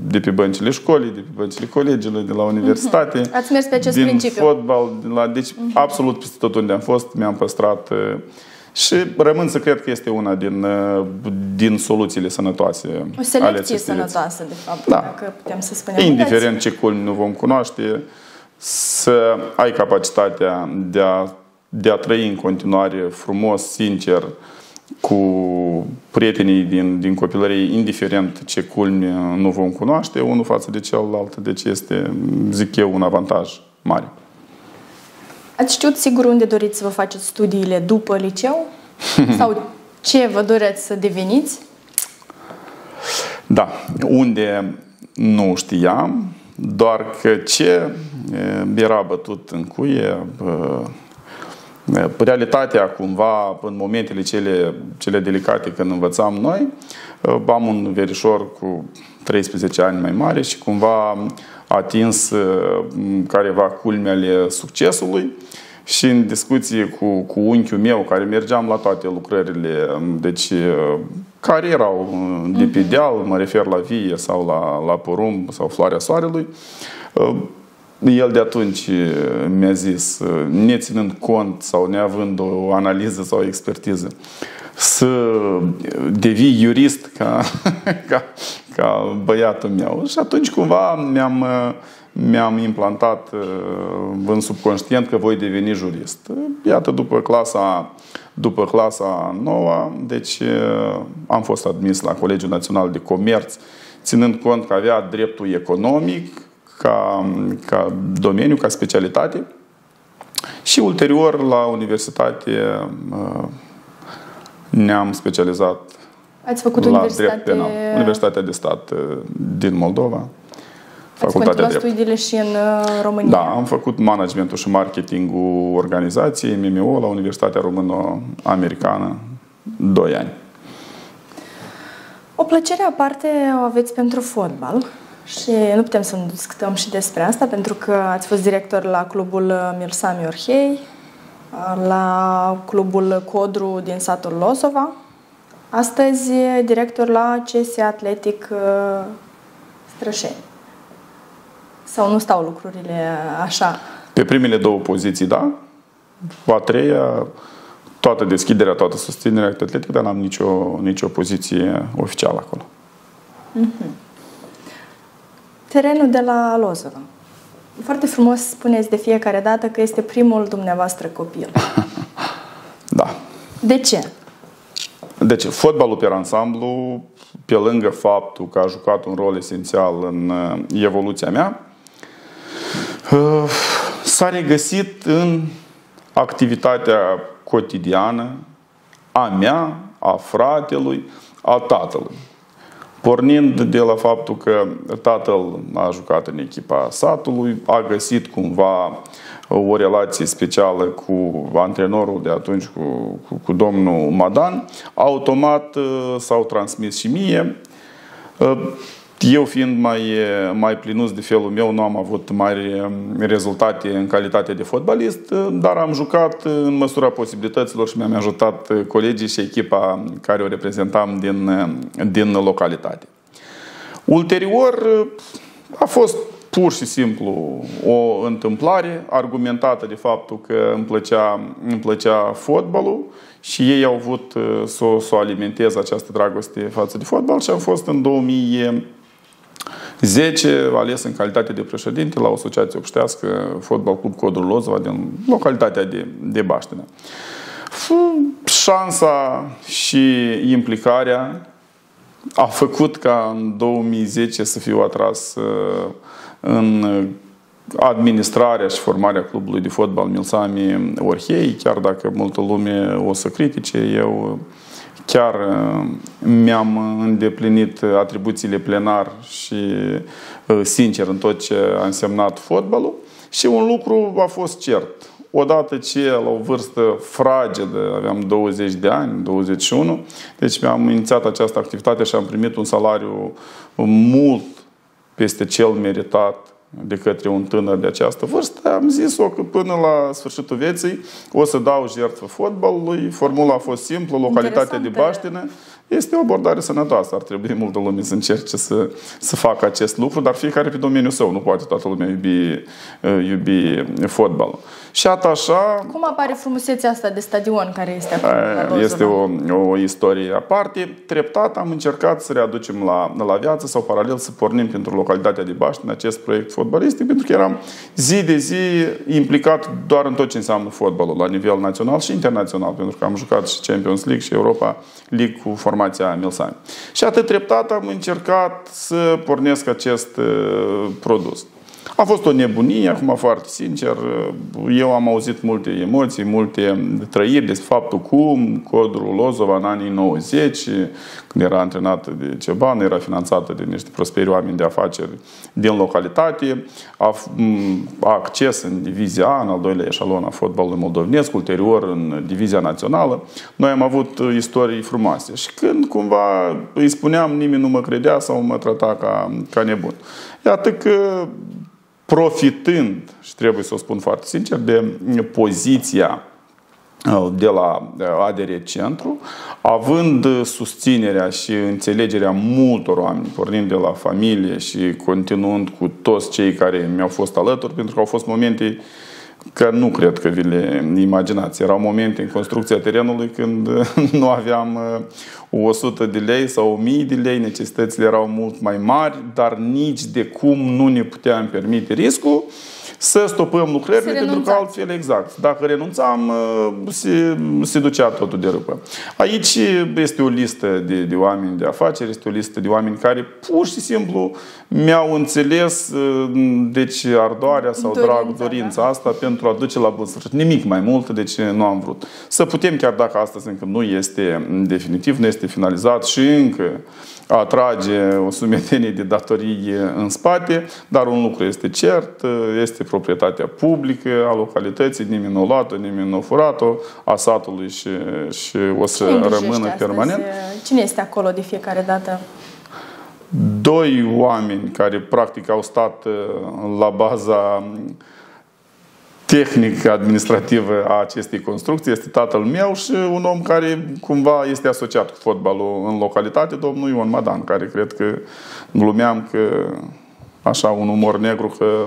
de pe băncile școlii, de pe băncile colegiului, de la universitate. Ați mers pe acest din principiu. Fotbal, deci absolut peste tot unde am fost, mi-am păstrat și rămân să cred că este una din soluțiile sănătoase. O selecție sănătoasă, de fapt, da. Dacă putem să spunem. Indiferent ce culmi nu vom cunoaște, să ai capacitatea de a trăi în continuare frumos, sincer, cu prietenii din copilărie, indiferent ce culmi nu vom cunoaște, unul față de celălalt. Deci este, zic eu, un avantaj mare. Ați știut sigur unde doriți să vă faceți studiile după liceu? Sau ce vă doreți să deveniți? Da, unde nu știam, doar că ce era bătut în cuie, realitatea cumva în momentele cele delicate când învățam noi, am un verișor cu 13 ani mai mare și cumva a atins careva culmea ale succesului și în discuție cu unchiul meu, care mergeam la toate lucrările, deci care erau de pe deal, mă refer la vie sau la porumb sau floarea soarelui, el de atunci mi-a zis, neținând cont sau neavând o analiză sau o expertiză, să devii jurist ca băiatul meu. Și atunci cumva mi-am implantat în subconștient că voi deveni jurist. Iată, după clasa 9, deci am fost admis la Colegiul Național de Comerț, ținând cont că avea dreptul economic ca domeniu, ca specialitate. Și ulterior, la universitate, ne-am specializat. Ați făcut la drept penal. Universitatea de Stat din Moldova. Ați continuat studiile și în România? Da, am făcut managementul și marketingul organizației MMO la Universitatea Româno-Americană 2 ani. O plăcere aparte o aveți pentru fotbal și nu putem să nu discutăm și despre asta, pentru că ați fost director la clubul Milsami Orhei, la clubul Codru din satul Lozova, astăzi director la CS Atletic Strășeni. Sau nu stau lucrurile așa? Pe primele două poziții, da. A treia, toată deschiderea, toată susținerea atletică, dar n-am nicio poziție oficială acolo. Terenul de la Lozova. Foarte frumos spuneți de fiecare dată că este primul dumneavoastră copil. Da. De ce? Deci, fotbalul pe ansamblu, pe lângă faptul că a jucat un rol esențial în evoluția mea, s-a regăsit în activitatea cotidiană a mea, a fratelui, a tatălui. Pornind de la faptul că tatăl a jucat în echipa satului, a găsit cumva o relație specială cu antrenorul de atunci, cu domnul Madan, automat s-au transmis și mie. Eu fiind mai plinuț de felul meu, nu am avut mari rezultate în calitate de fotbalist, dar am jucat în măsura posibilităților și mi-am ajutat colegii și echipa care o reprezentam din localitate. Ulterior, a fost pur și simplu o întâmplare argumentată de faptul că îmi plăcea fotbalul și ei au avut să o alimenteze această dragoste față de fotbal și am fost în 2010 ales în calitate de președinte la o asociație obștească, Fotbal Club Codru Lozova, din localitatea de Baștină. Șansa și implicarea a făcut ca în 2010 să fiu atras în administrarea și formarea clubului de fotbal Milsami Orhei, chiar dacă multă lume o să critique, eu chiar mi-am îndeplinit atribuțiile plenar și sincer în tot ce a însemnat fotbalul. Și un lucru a fost cert. Odată ce la o vârstă fragedă, aveam 20 de ani, 21, deci mi-am inițiat această activitate și am primit un salariu mult peste cel meritat de către un tânăr de această vârstă, am zis-o că până la sfârșitul vieții o să dau jertfă fotbalului. Formula a fost simplă, localitatea de Baștină. Este o abordare sănătoasă. Ar trebui multă lume să încerce să facă acest lucru, dar fiecare pe domeniul său. Nu poate toată lumea iubi fotbalul. Și așa... Cum apare frumusețea asta de stadion care este acolo? Este o istorie aparte. Treptat am încercat să readucem la viață sau paralel să pornim pentru localitatea de Baștină acest proiect fotbalistic, pentru că eram zi de zi implicat doar în tot ce înseamnă fotbalul la nivel național și internațional, pentru că am jucat și Champions League și Europa League cu formația Milsami. Și atât treptat am încercat să pornesc acest produs. A fost o nebunie, acum foarte sincer, eu am auzit multe emoții, multe trăiri despre faptul cum Codru Lozova în anii 90, când era antrenată de Ceban, era finanțată de niște prosperi oameni de afaceri din localitate, a acces în divizia A, în al doilea eșalon a fotbalului moldovenesc, ulterior în divizia națională. Noi am avut istorii frumoase și când cumva îi spuneam, nimeni nu mă credea sau mă trata ca nebun. Iată că profitând, și trebuie să o spun foarte sincer, de poziția de la ADR Centru, având susținerea și înțelegerea multor oameni, pornind de la familie și continuând cu toți cei care mi-au fost alături, pentru că au fost momente că nu cred că vi le imaginați. Erau momente în construcția terenului când nu aveam 100 de lei sau 1000 de lei, necesitățile erau mult mai mari, dar nici de cum nu ne puteam permite riscul să stopăm lucrările, pentru că altfel, exact, dacă renunțam, se ducea totul de râpă. Aici este o listă de oameni de afaceri, este o listă de oameni care pur și simplu mi-au înțeles deci ardoarea sau dorința asta pentru a duce la bun sfârșit. Nimic mai mult, deci nu am vrut. Să putem, chiar dacă astăzi încă nu este definitiv, nu este finalizat și încă atrage o sumedenie de datorii în spate, dar un lucru este cert, este proprietatea publică a localității, nimeni nu a luat-o, nimeni nu a furat-o, a satului și o să rămână permanent. Cine este acolo de fiecare dată? Doi oameni care practic au stat la baza tehnică administrativă a acestei construcții. Este tatăl meu și un om care cumva este asociat cu fotbalul în localitate, domnul Ion Madan, care cred că glumeam că așa un umor negru că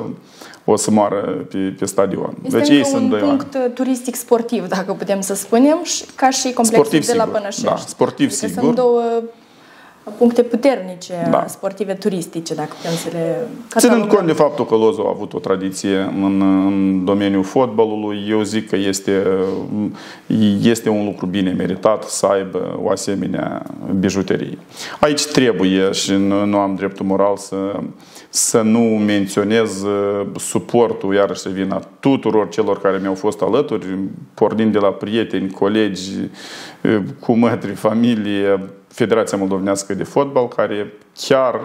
o să moară pe stadion. Este deci ei sunt un punct turistic sportiv, dacă putem să spunem, ca și complexul de la Bănășești. Da, sportiv adică sigur. Sunt două puncte puternice sportive turistice, dacă putem să le catalogăm. Ținând cont de faptul că Lozul a avut o tradiție în domeniul fotbalului, eu zic că este un lucru bine meritat să aibă o asemenea bijuterie. Aici trebuie, și nu am dreptul moral să nu menționez suportul, iarăși vin a tuturor celor care mi-au fost alături, pornind de la prieteni, colegi, cumătri, familie, Federația Moldovenească de Fotbal, care chiar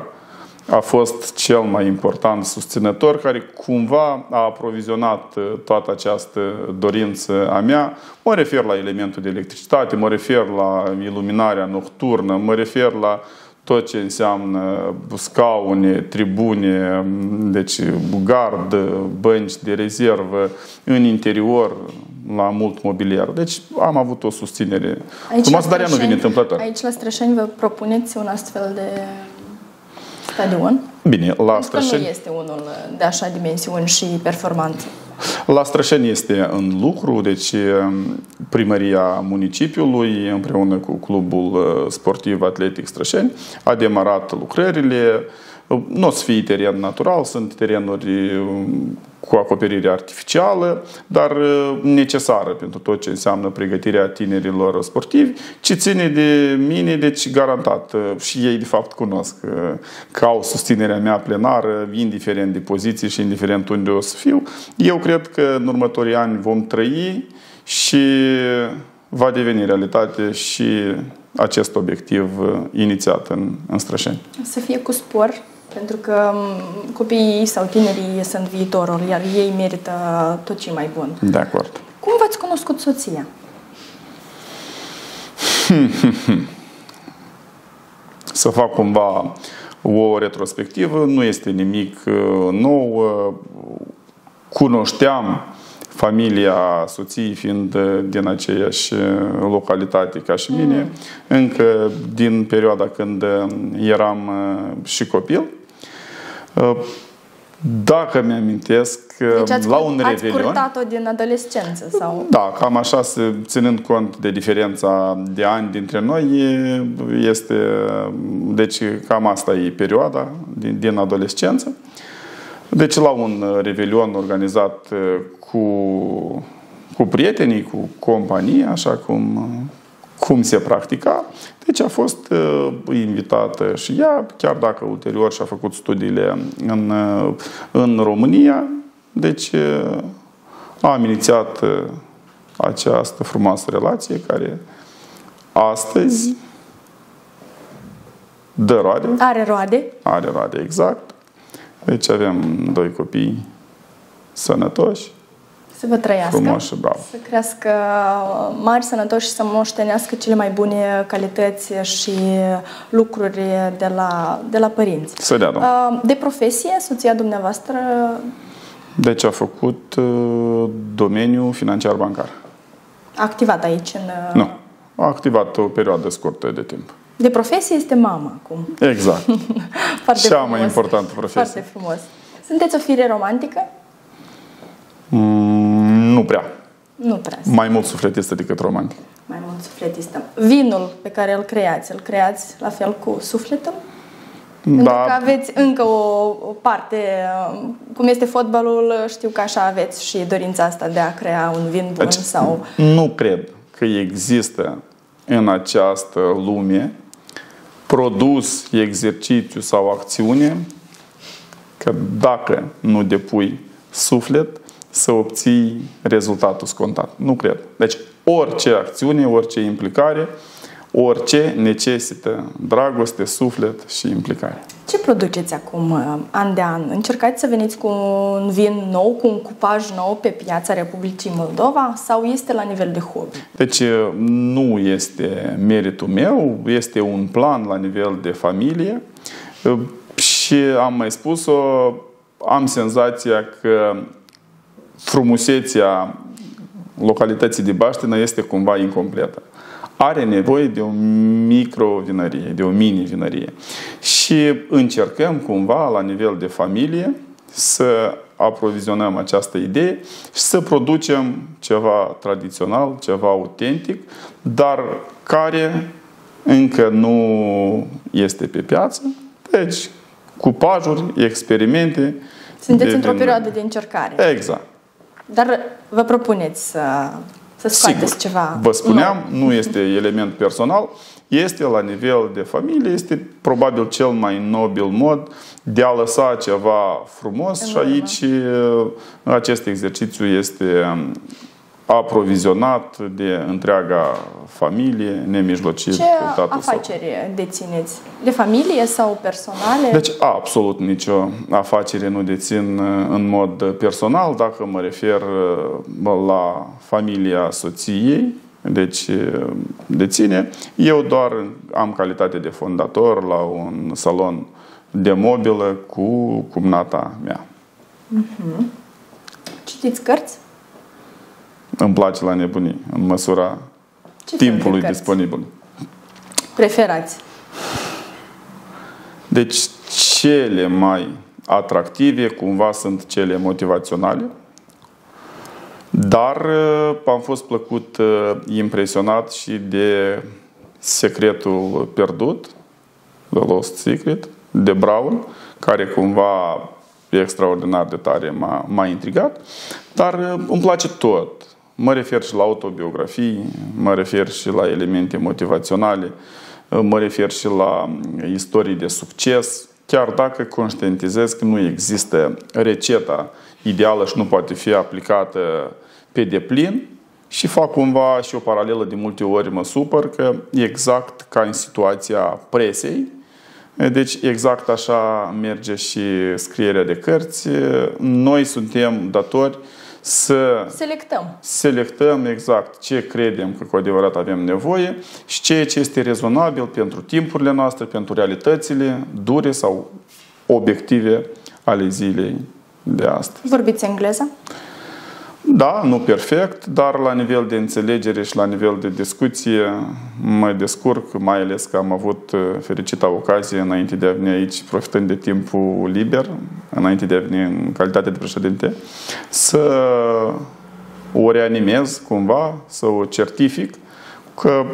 a fost cel mai important susținător, care cumva a aprovizionat toată această dorință a mea. Mă refer la elementul de electricitate, mă refer la iluminarea nocturnă, mă refer la tot ce înseamnă scaune, tribune, deci gard, bănci de rezervă, în interior, la mult mobiliar. Deci am avut o susținere frumoasă, dar ea nu vine întâmplător. Aici la Strășeni vă propuneți un astfel de stadion? Bine, la Strășeni... nu este unul de așa dimensiuni și performanță. La Strășeni este în lucru, deci primăria municipiului împreună cu Clubul Sportiv Atletic Strășeni a demarat lucrările. Nu o să fie teren natural, sunt terenuri cu acoperire artificială, dar necesară pentru tot ce înseamnă pregătirea tinerilor sportivi, ce ține de mine, deci garantat. Și ei, de fapt, cunosc că au susținerea mea plenară, indiferent de poziții și indiferent unde o să fiu. Eu cred că în următorii ani vom trăi și va deveni realitate și acest obiectiv inițiat în Strășeni. Să fie cu spor, pentru că copiii sau tinerii sunt viitorul, iar ei merită tot ce mai bun. De acord. Cum v-ați cunoscut soția? Să fac cumva o retrospectivă, nu este nimic nou. Cunoșteam familia soției fiind din aceeași localitate ca și mine, încă din perioada când eram și copil. Dacă mi-amintesc, deci la un ați revelion... curtat-o din adolescență? Sau? Da, cam așa, ținând cont de diferența de ani dintre noi, este, deci cam asta e perioada din adolescență. Deci la un revelion organizat cu prietenii, cu compania, așa cum se practica. Deci a fost invitată și ea, chiar dacă ulterior și-a făcut studiile în România. Deci am inițiat această frumoasă relație care astăzi dă roade. Are roade. Are roade, exact. Deci avem doi copii sănătoși, să vă trăiască, frumoși și bravo. Să crească mari, sănătoși și să moștenească cele mai bune calități și lucruri de la părinți. Să dea, Doamne. De profesie, soția dumneavoastră? Deci a făcut domeniul financiar-bancar. A activat aici? Nu. A activat o perioadă scurtă de timp. De profesie este mamă acum. Exact. Foarte cea frumos. mai importantă profesie. Foarte frumos. Sunteți o fire romantică? Nu prea. Nu prea. Mai mult sufletistă decât romantic. Mai mult sufletistă. Vinul pe care îl creați la fel cu sufletul? Da. Pentru că aveți încă o parte, cum este fotbalul, știu că așa aveți și dorința asta de a crea un vin bun sau... Nu cred că există în această lume produs, exercițiu sau acțiune că dacă nu depui suflet să obții rezultatul scontat. Nu cred. Deci orice acțiune, orice implicare, orice necesită dragoste, suflet și implicare. Ce produceți acum, an de an? Încercați să veniți cu un vin nou, cu un cupaj nou pe piața Republicii Moldova sau este la nivel de hobby? Deci nu este meritul meu, este un plan la nivel de familie și am mai spus-o, am senzația că frumusețea localității de Baștină este cumva incompletă. Are nevoie de o microvinărie, de o mini-vinărie. Și încercăm cumva la nivel de familie să aprovizionăm această idee și să producem ceva tradițional, ceva autentic, dar care încă nu este pe piață. Deci, cupajuri, experimente. Sunteți într-o perioadă de încercare. Exact. Dar vă propuneți să scoateți Sigur, ceva vă spuneam, nou. nu este element personal, este la nivel de familie, este probabil cel mai nobil mod de a lăsa ceva frumos și aici acest exercițiu este aprovizionat de întreaga familie, nemijlocit. Ce afaceri dețineți? De familie sau personale? Deci absolut nicio afacere nu dețin în mod personal, dacă mă refer la familia soției, deci deține. Eu doar am calitate de fondator la un salon de mobilă cu cumnata mea. Citiți cărți? Îmi place la nebunii, în măsura timpului disponibil. Preferați? Deci cele mai atractive cumva sunt cele motivaționale, dar am fost plăcut impresionat și de Secretul pierdut, The Lost Secret, de Brown, care cumva extraordinar de tare m-a intrigat, dar îmi place tot. Mă refer și la autobiografii, mă refer și la elemente motivaționale, mă refer și la istorii de succes, chiar dacă conștientizez că nu există receta ideală și nu poate fi aplicată pe deplin și fac cumva și o paralelă, de multe ori mă supăr că exact ca în situația presei, deci exact așa merge și scrierea de cărți, noi suntem datori să selectăm exact ce credem că cu adevărat avem nevoie și ceea ce este rezonabil pentru timpurile noastre, pentru realitățile dure sau obiective ale zilei de astăzi. Vorbiți engleză? Da, nu perfect, dar la nivel de înțelegere și la nivel de discuție mă descurc, mai ales că am avut fericită ocazie înainte de a veni aici, profitând de timpul liber, înainte de a veni în calitate de președinte, să o reanimez cumva, să o certific, că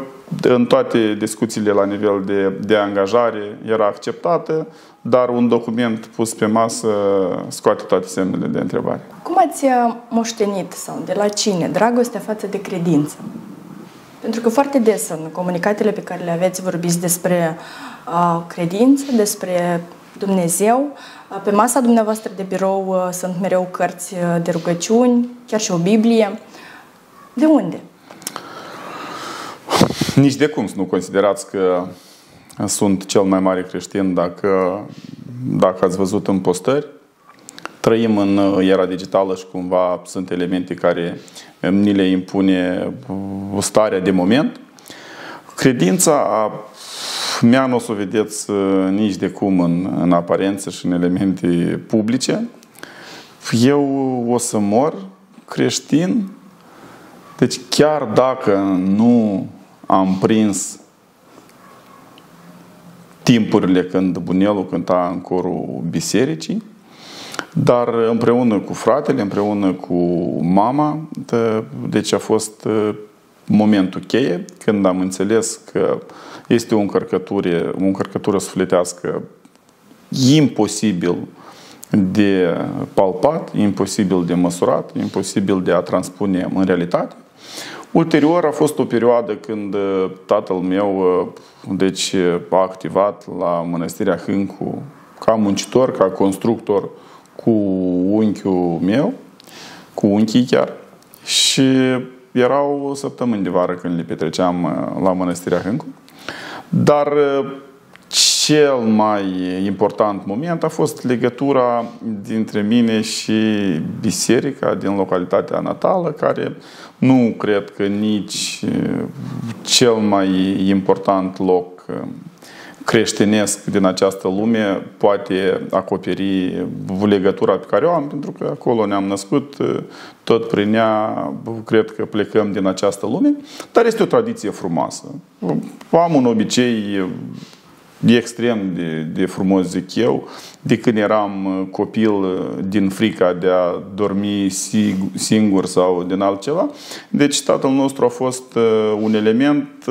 în toate discuțiile la nivel de angajare era acceptată, dar un document pus pe masă scoate toate semnele de întrebare. Cum ați moștenit sau de la cine dragostea față de credință? Pentru că foarte des în comunicatele pe care le aveți vorbiți despre credință, despre Dumnezeu. Pe masa dumneavoastră de birou sunt mereu cărți de rugăciuni, chiar și o Biblie. De unde? Nici de cum să nu considerați că sunt cel mai mare creștin dacă ați văzut în postări. Trăim în era digitală și cumva sunt elemente care ni le impune starea de moment. Credința mea nu o să o vedeți nici de cum în aparență și în elemente publice. Eu o să mor creștin. Deci chiar dacă nu am prins timpurile când bunelul cânta în corul bisericii, dar împreună cu fratele, împreună cu mama, deci a fost momentul cheie când am înțeles că este o încărcătură sufletească imposibil de palpat, imposibil de măsurat, imposibil de a transpune în realitate. Ulterior a fost o perioadă când tatăl meu deci, a activat la Mănăstirea Hâncu ca muncitor, ca constructor cu unchiul meu, cu unchii chiar. Și erau săptămâni de vară când le petreceam la Mănăstirea Hâncu. Dar cel mai important moment a fost legătura dintre mine și biserica din localitatea natală, care nu cred că nici cel mai important loc creștinesc din această lume poate acoperi legătura pe care o am, pentru că acolo ne-am născut, tot prin ea cred că plecăm din această lume, dar este o tradiție frumoasă. Am un obicei extrem de frumos, zic eu, de când eram copil, din frica de a dormi singur sau din altceva. Deci tatăl nostru a fost un element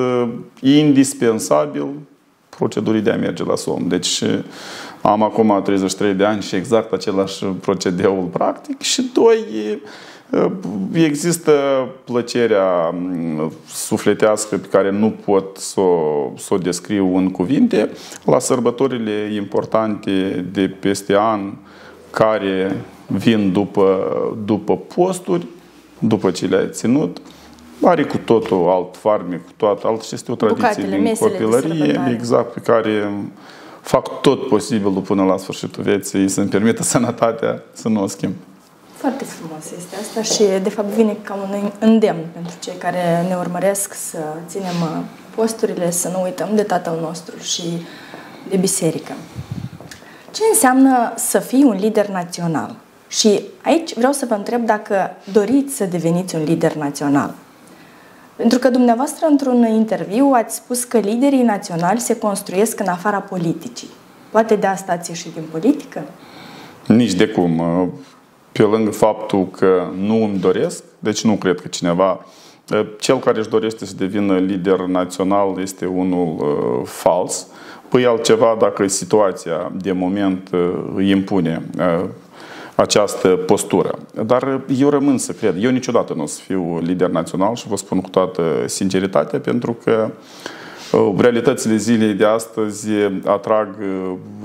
indispensabil procedurii de a merge la somn. Deci am acum 33 de ani și exact același procedeu practic. Și doi, există plăcerea sufletească pe care nu pot să o descriu în cuvinte la sărbătorile importante de peste an, care vin după posturi, după ce le-ai ținut. Are cu totul alt farmec, cu toată altă, și este o tradiție din copilărie, exact, pe care fac tot posibilul până la sfârșitul vieții să-mi permită sănătatea să nu o schimb. Foarte frumos este asta și, de fapt, vine ca un îndemn pentru cei care ne urmăresc să ținem posturile, să nu uităm de Tatăl nostru și de biserică. Ce înseamnă să fii un lider național? Și aici vreau să vă întreb dacă doriți să deveniți un lider național. Pentru că dumneavoastră, într-un interviu, ați spus că liderii naționali se construiesc în afara politicii. Poate de asta ați ieșit din politică? Nici de cum. Pe lângă faptul că nu îmi doresc, deci nu cred că cineva, cel care își dorește să devină lider național este unul fals. Păi altceva dacă situația de moment îi impune această postură. Dar eu rămân să cred. Eu niciodată nu o să fiu lider național și vă spun cu toată sinceritatea, pentru că realitățile zilei de astăzi atrag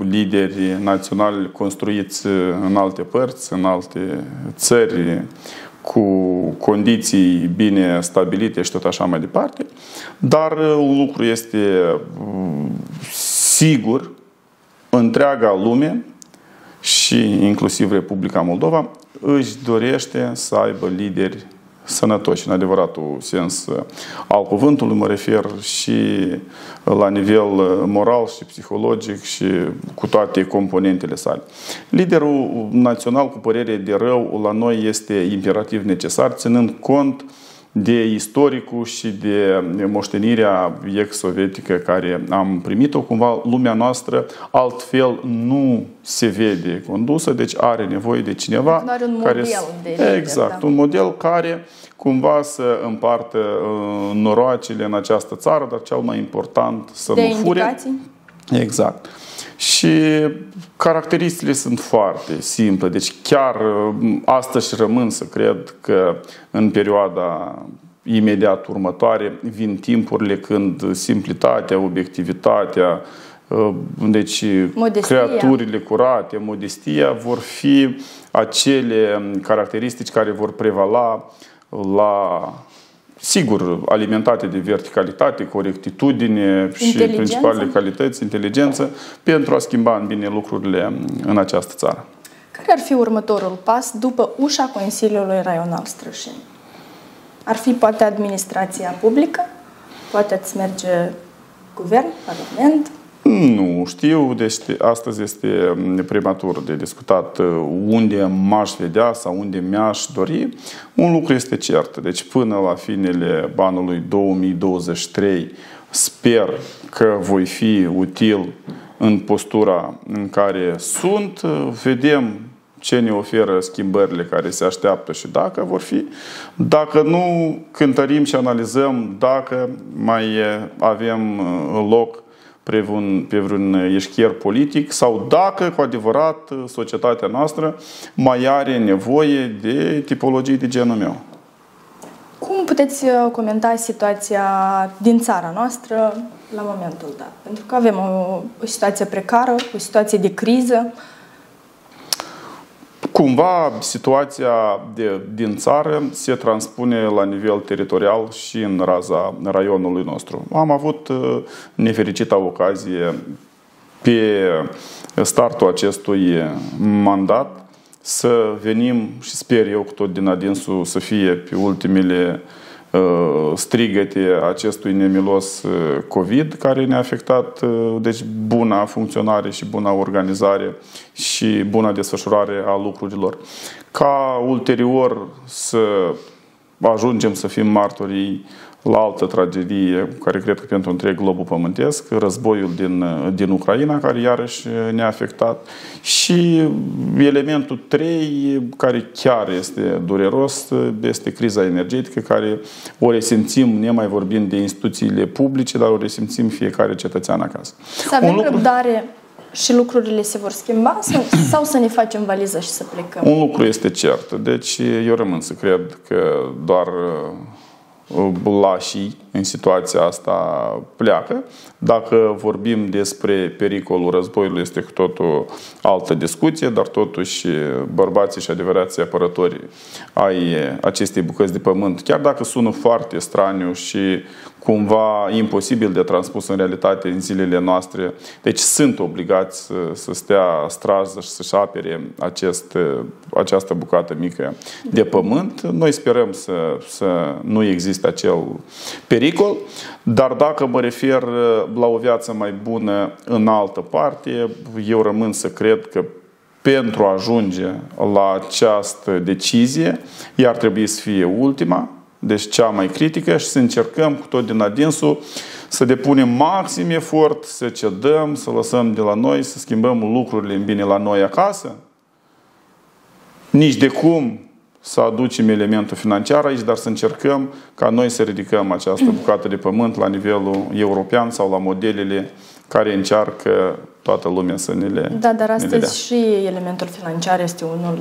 lideri naționali construiți în alte părți, în alte țări, cu condiții bine stabilite și tot așa mai departe. Dar un lucru este sigur, întreaga lume și inclusiv Republica Moldova își dorește să aibă lideri sănătoși, în adevăratul sens al cuvântului, mă refer și la nivel moral și psihologic și cu toate componentele sale. Liderul național, cu părere de rău, la noi este imperativ necesar, ținând cont de istoricul și de moștenirea ex-sovietică care am primit-o. Cumva lumea noastră altfel nu se vede condusă, deci are nevoie de cineva are un model de lider, exact, un model care cumva să împartă noroacele în această țară, dar cel mai important să nu fure. Indicații? Exact. Și caracteristicile sunt foarte simple. Deci chiar astăzi rămân să cred că în perioada imediat următoare vin timpurile când simplitatea, obiectivitatea, deci creaturile curate, modestia vor fi acele caracteristici care vor prevala la, sigur, alimentate de verticalitate, corectitudine și principalele calități, inteligență, pentru a schimba în bine lucrurile în această țară. Care ar fi următorul pas după ușa Consiliului Raional Strășeni? Ar fi poate administrația publică? Poate ați merge guvern, parlament? Nu știu, deci astăzi este prematur de discutat unde m-aș vedea sau unde mi-aș dori. Un lucru este cert, deci până la finele anului 2023 sper că voi fi util în postura în care sunt. Vedem ce ne oferă schimbările care se așteaptă și dacă vor fi. Dacă nu, cântărim și analizăm dacă mai avem loc pe vreun eșchier politic sau dacă, cu adevărat, societatea noastră mai are nevoie de tipologii de genul meu. Cum puteți comenta situația din țara noastră la momentul dat? Pentru că avem o situație precară, o situație de criză. Cumva situația din țară se transpune la nivel teritorial și în raza raionului nostru. Am avut nefericita ocazie pe startul acestui mandat să venim și sper eu cu tot din adinsul să fie pe ultimele strigăte acestui nemilos COVID care ne-a afectat, deci buna funcționare și buna organizare și buna desfășurare a lucrurilor. Ca ulterior să ajungem să fim martorii la altă tragedie care cred că pentru întreg globul pământesc, războiul din Ucraina, care iarăși ne-a afectat, și elementul 3, care chiar este dureros, este criza energetică, care o resimțim, nemai vorbind de instituțiile publice, dar o resimțim fiecare cetățean acasă. Să avem răbdare și lucrurile se vor schimba sau să ne facem valiză și să plecăm? Un lucru este cert. Deci eu rămân să cred că doar lașii în situația asta pleacă. Dacă vorbim despre pericolul războiului, este cu totul altă discuție, dar totuși bărbații și adevărații apărători ai acestei bucăți de pământ, chiar dacă sună foarte straniu și cumva imposibil de transpus în realitate în zilele noastre, deci sunt obligați să stea strază și să-și apere această bucată mică de pământ. Noi sperăm să nu existe acel pericol, dar dacă mă refer la o viață mai bună în altă parte, eu rămân să cred că pentru a ajunge la această decizie, ea ar trebui să fie ultima, deci cea mai critică, și să încercăm cu tot din adinsul să depunem maxim efort, să cedăm, să lăsăm de la noi, să schimbăm lucrurile în bine la noi acasă. Nici de cum să aducem elementul financiar aici, dar să încercăm ca noi să ridicăm această bucată de pământ la nivelul european sau la modelele care încearcă toată lumea să ne le Da, dar astăzi și elementul financiar este unul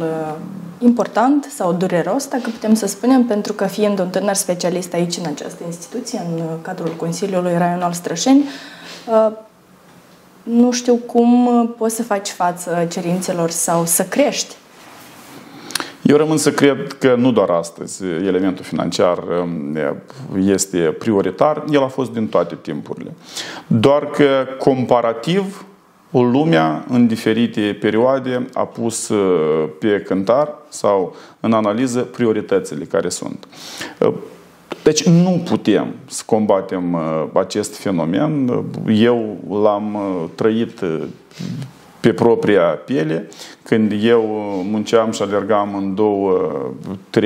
important sau dureros, dacă putem să spunem, pentru că fiind un tânăr specialist aici în această instituție, în cadrul Consiliului Raional Strășeni, nu știu cum poți să faci față cerințelor sau să crești. Eu rămân să cred că nu doar astăzi elementul financiar este prioritar, el a fost din toate timpurile. Doar că comparativ lumea în diferite perioade a pus pe cântar sau în analiză prioritățile care sunt. Deci nu putem să combatem acest fenomen. Eu l-am trăit pe propria piele, când eu munceam și alergam în 2-3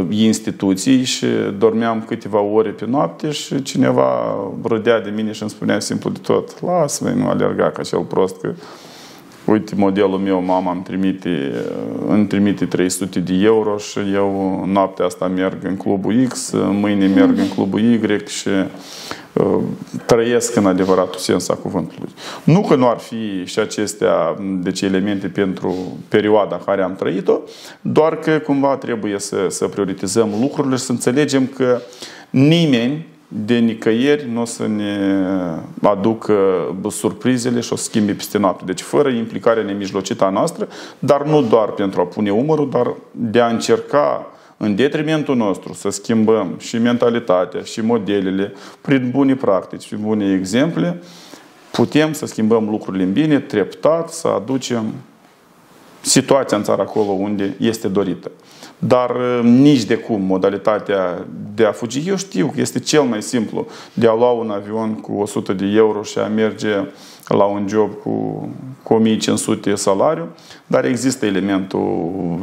instituții și dormeam câteva ore pe noapte și cineva râdea de mine și îmi spunea simplu de tot: lasă-mă, nu alerga ca cel prost, că uite, modelul meu, mama îmi trimite 300 de euro și eu noaptea asta merg în clubul X, mâine merg în clubul Y și trăiesc în adevăratul sens a cuvântului. Nu că nu ar fi și acestea, deci, elemente pentru perioada care am trăit-o, doar că cumva trebuie să prioritizăm lucrurile și să înțelegem că nimeni de nicăieri nu o să ne aducă surprizele și o să schimbe peste noapte. Deci fără implicarea nemijlocită a noastră, dar nu doar pentru a pune umărul, dar de a încerca în detrimentul nostru să schimbăm și mentalitatea și modelele prin bune practici și bune exemple, putem să schimbăm lucrurile în bine, treptat, să aducem situația în țară acolo unde este dorită. Dar nici de cum modalitatea de a fugi. Eu știu că este cel mai simplu de a lua un avion cu 100 de euro și a merge la un job cu 1500 salariu, dar există elementul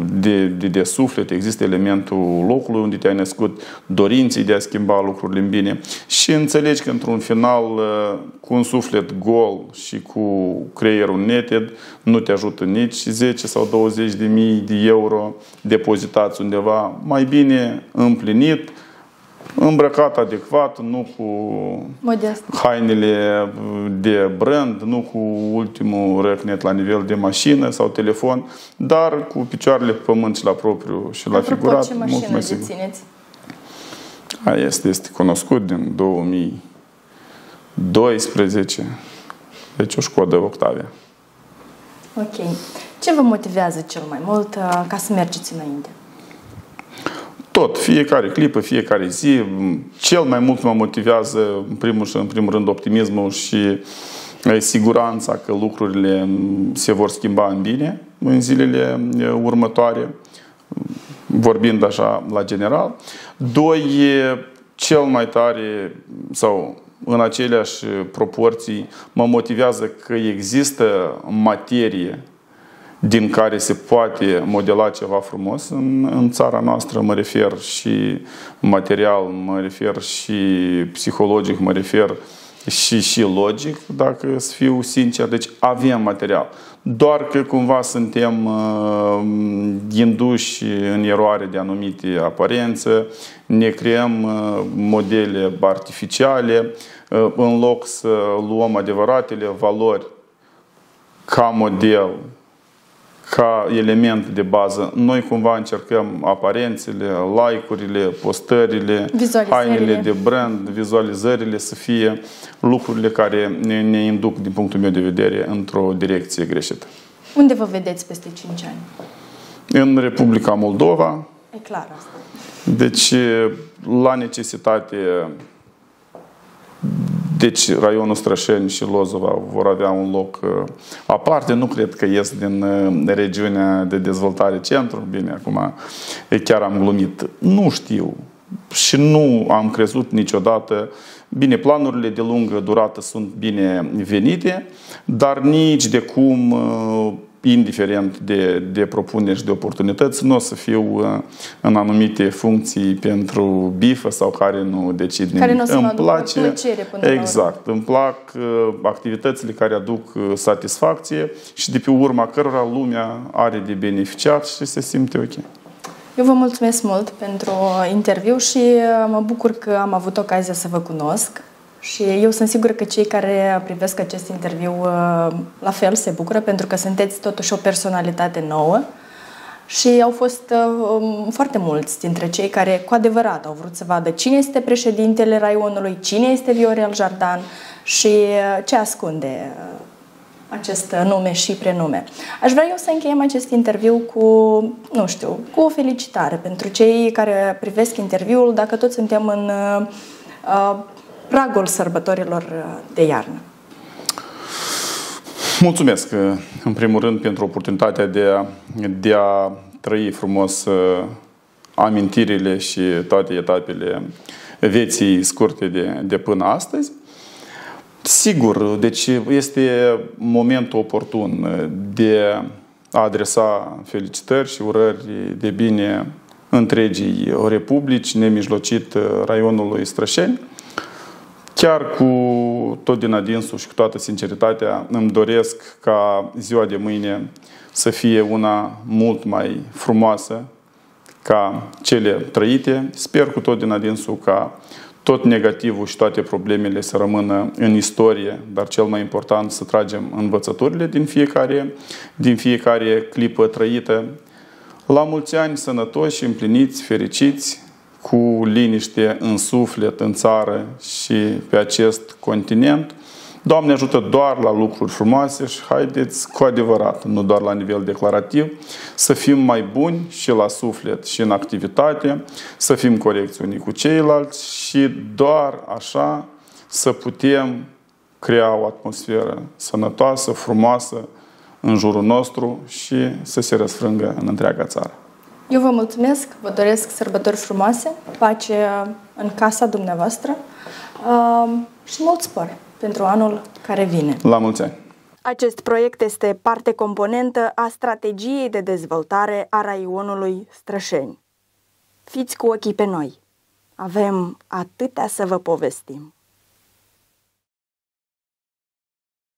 de suflet, există elementul locului unde te-ai născut, dorinții de a schimba lucrurile în bine și înțelegi că într-un final, cu un suflet gol și cu creierul neted, nu te ajută nici 10 sau 20 de mii de euro depozitați undeva, mai bine împlinit, îmbrăcat adecvat, nu cu modest, hainele de brand, nu cu ultimul răcnet la nivel de mașină sau telefon, dar cu picioarele pe pământ și la propriu și la figurat. Ce mașină dețineți? Este cunoscut din 2012. Deci o Șkodă Octavia. Ok. Ce vă motivează cel mai mult ca să mergeți înainte? Tot, fiecare clipă, fiecare zi. Cel mai mult mă motivează, în primul rând, optimismul și ai siguranța că lucrurile se vor schimba în bine în zilele următoare, vorbind așa la general. Doi, cel mai tare sau în aceleași proporții mă motivează că există materie din care se poate modela ceva frumos în țara noastră. Mă refer și material, mă refer și psihologic, mă refer și logic, dacă să fiu sincer. Deci avem material. Doar că cumva suntem induși în eroare de anumite aparențe, ne creăm modele artificiale, în loc să luăm adevăratele valori ca model, ca element de bază, noi cumva încercăm aparențele, like-urile, postările, hainele de brand, vizualizările să fie lucrurile care ne induc, din punctul meu de vedere, într-o direcție greșită. Unde vă vedeți peste 5 ani? În Republica Moldova. E clar asta. Deci, la necesitate, deci raionul Strășeni și Lozova vor avea un loc aparte. Nu cred că ies din regiunea de dezvoltare centru. Bine, acum chiar am glumit. Nu știu și nu am crezut niciodată. Bine, planurile de lungă durată sunt bine venite, dar nici de cum, indiferent de propuneri și de oportunități, nu o să fiu în anumite funcții pentru bifă sau care nu decid nimic. Care nu o să îmi place, plăcere până la urmă. exact. Îmi plac activitățile care aduc satisfacție și de pe urma cărora lumea are de beneficiat și se simte ok. Eu vă mulțumesc mult pentru interviu și mă bucur că am avut ocazia să vă cunosc. Și eu sunt sigură că cei care privesc acest interviu la fel se bucură, pentru că sunteți totuși o personalitate nouă și au fost foarte mulți dintre cei care cu adevărat au vrut să vadă cine este președintele raionului, cine este Viorel Jardan și ce ascunde acest nume și prenume. Aș vrea eu să încheiem acest interviu cu, nu știu, cu o felicitare pentru cei care privesc interviul, dacă toți suntem în pragul sărbătorilor de iarnă. Mulțumesc, în primul rând, pentru oportunitatea de a trăi frumos amintirile și toate etapele vieții scurte de până astăzi. Sigur, deci este momentul oportun de a adresa felicitări și urări de bine întregii republici, nemijlocit raionului Strășeni. Chiar cu tot din adinsul și cu toată sinceritatea îmi doresc ca ziua de mâine să fie una mult mai frumoasă ca cele trăite. Sper cu tot din adinsul ca tot negativul și toate problemele să rămână în istorie, dar cel mai important să tragem învățăturile din fiecare clipă trăită. La mulți ani sănătoși, împliniți, fericiți, cu liniște în suflet, în țară și pe acest continent. Doamne ajută doar la lucruri frumoase și haideți cu adevărat, nu doar la nivel declarativ, să fim mai buni și la suflet și în activitate, să fim corecți unii cu ceilalți și doar așa să putem crea o atmosferă sănătoasă, frumoasă în jurul nostru și să se răsfrângă în întreaga țară. Eu vă mulțumesc, vă doresc sărbători frumoase, pace în casa dumneavoastră și mult spor pentru anul care vine. La mulți ani! Acest proiect este parte componentă a strategiei de dezvoltare a raionului Strășeni. Fiți cu ochii pe noi! Avem atâtea să vă povestim!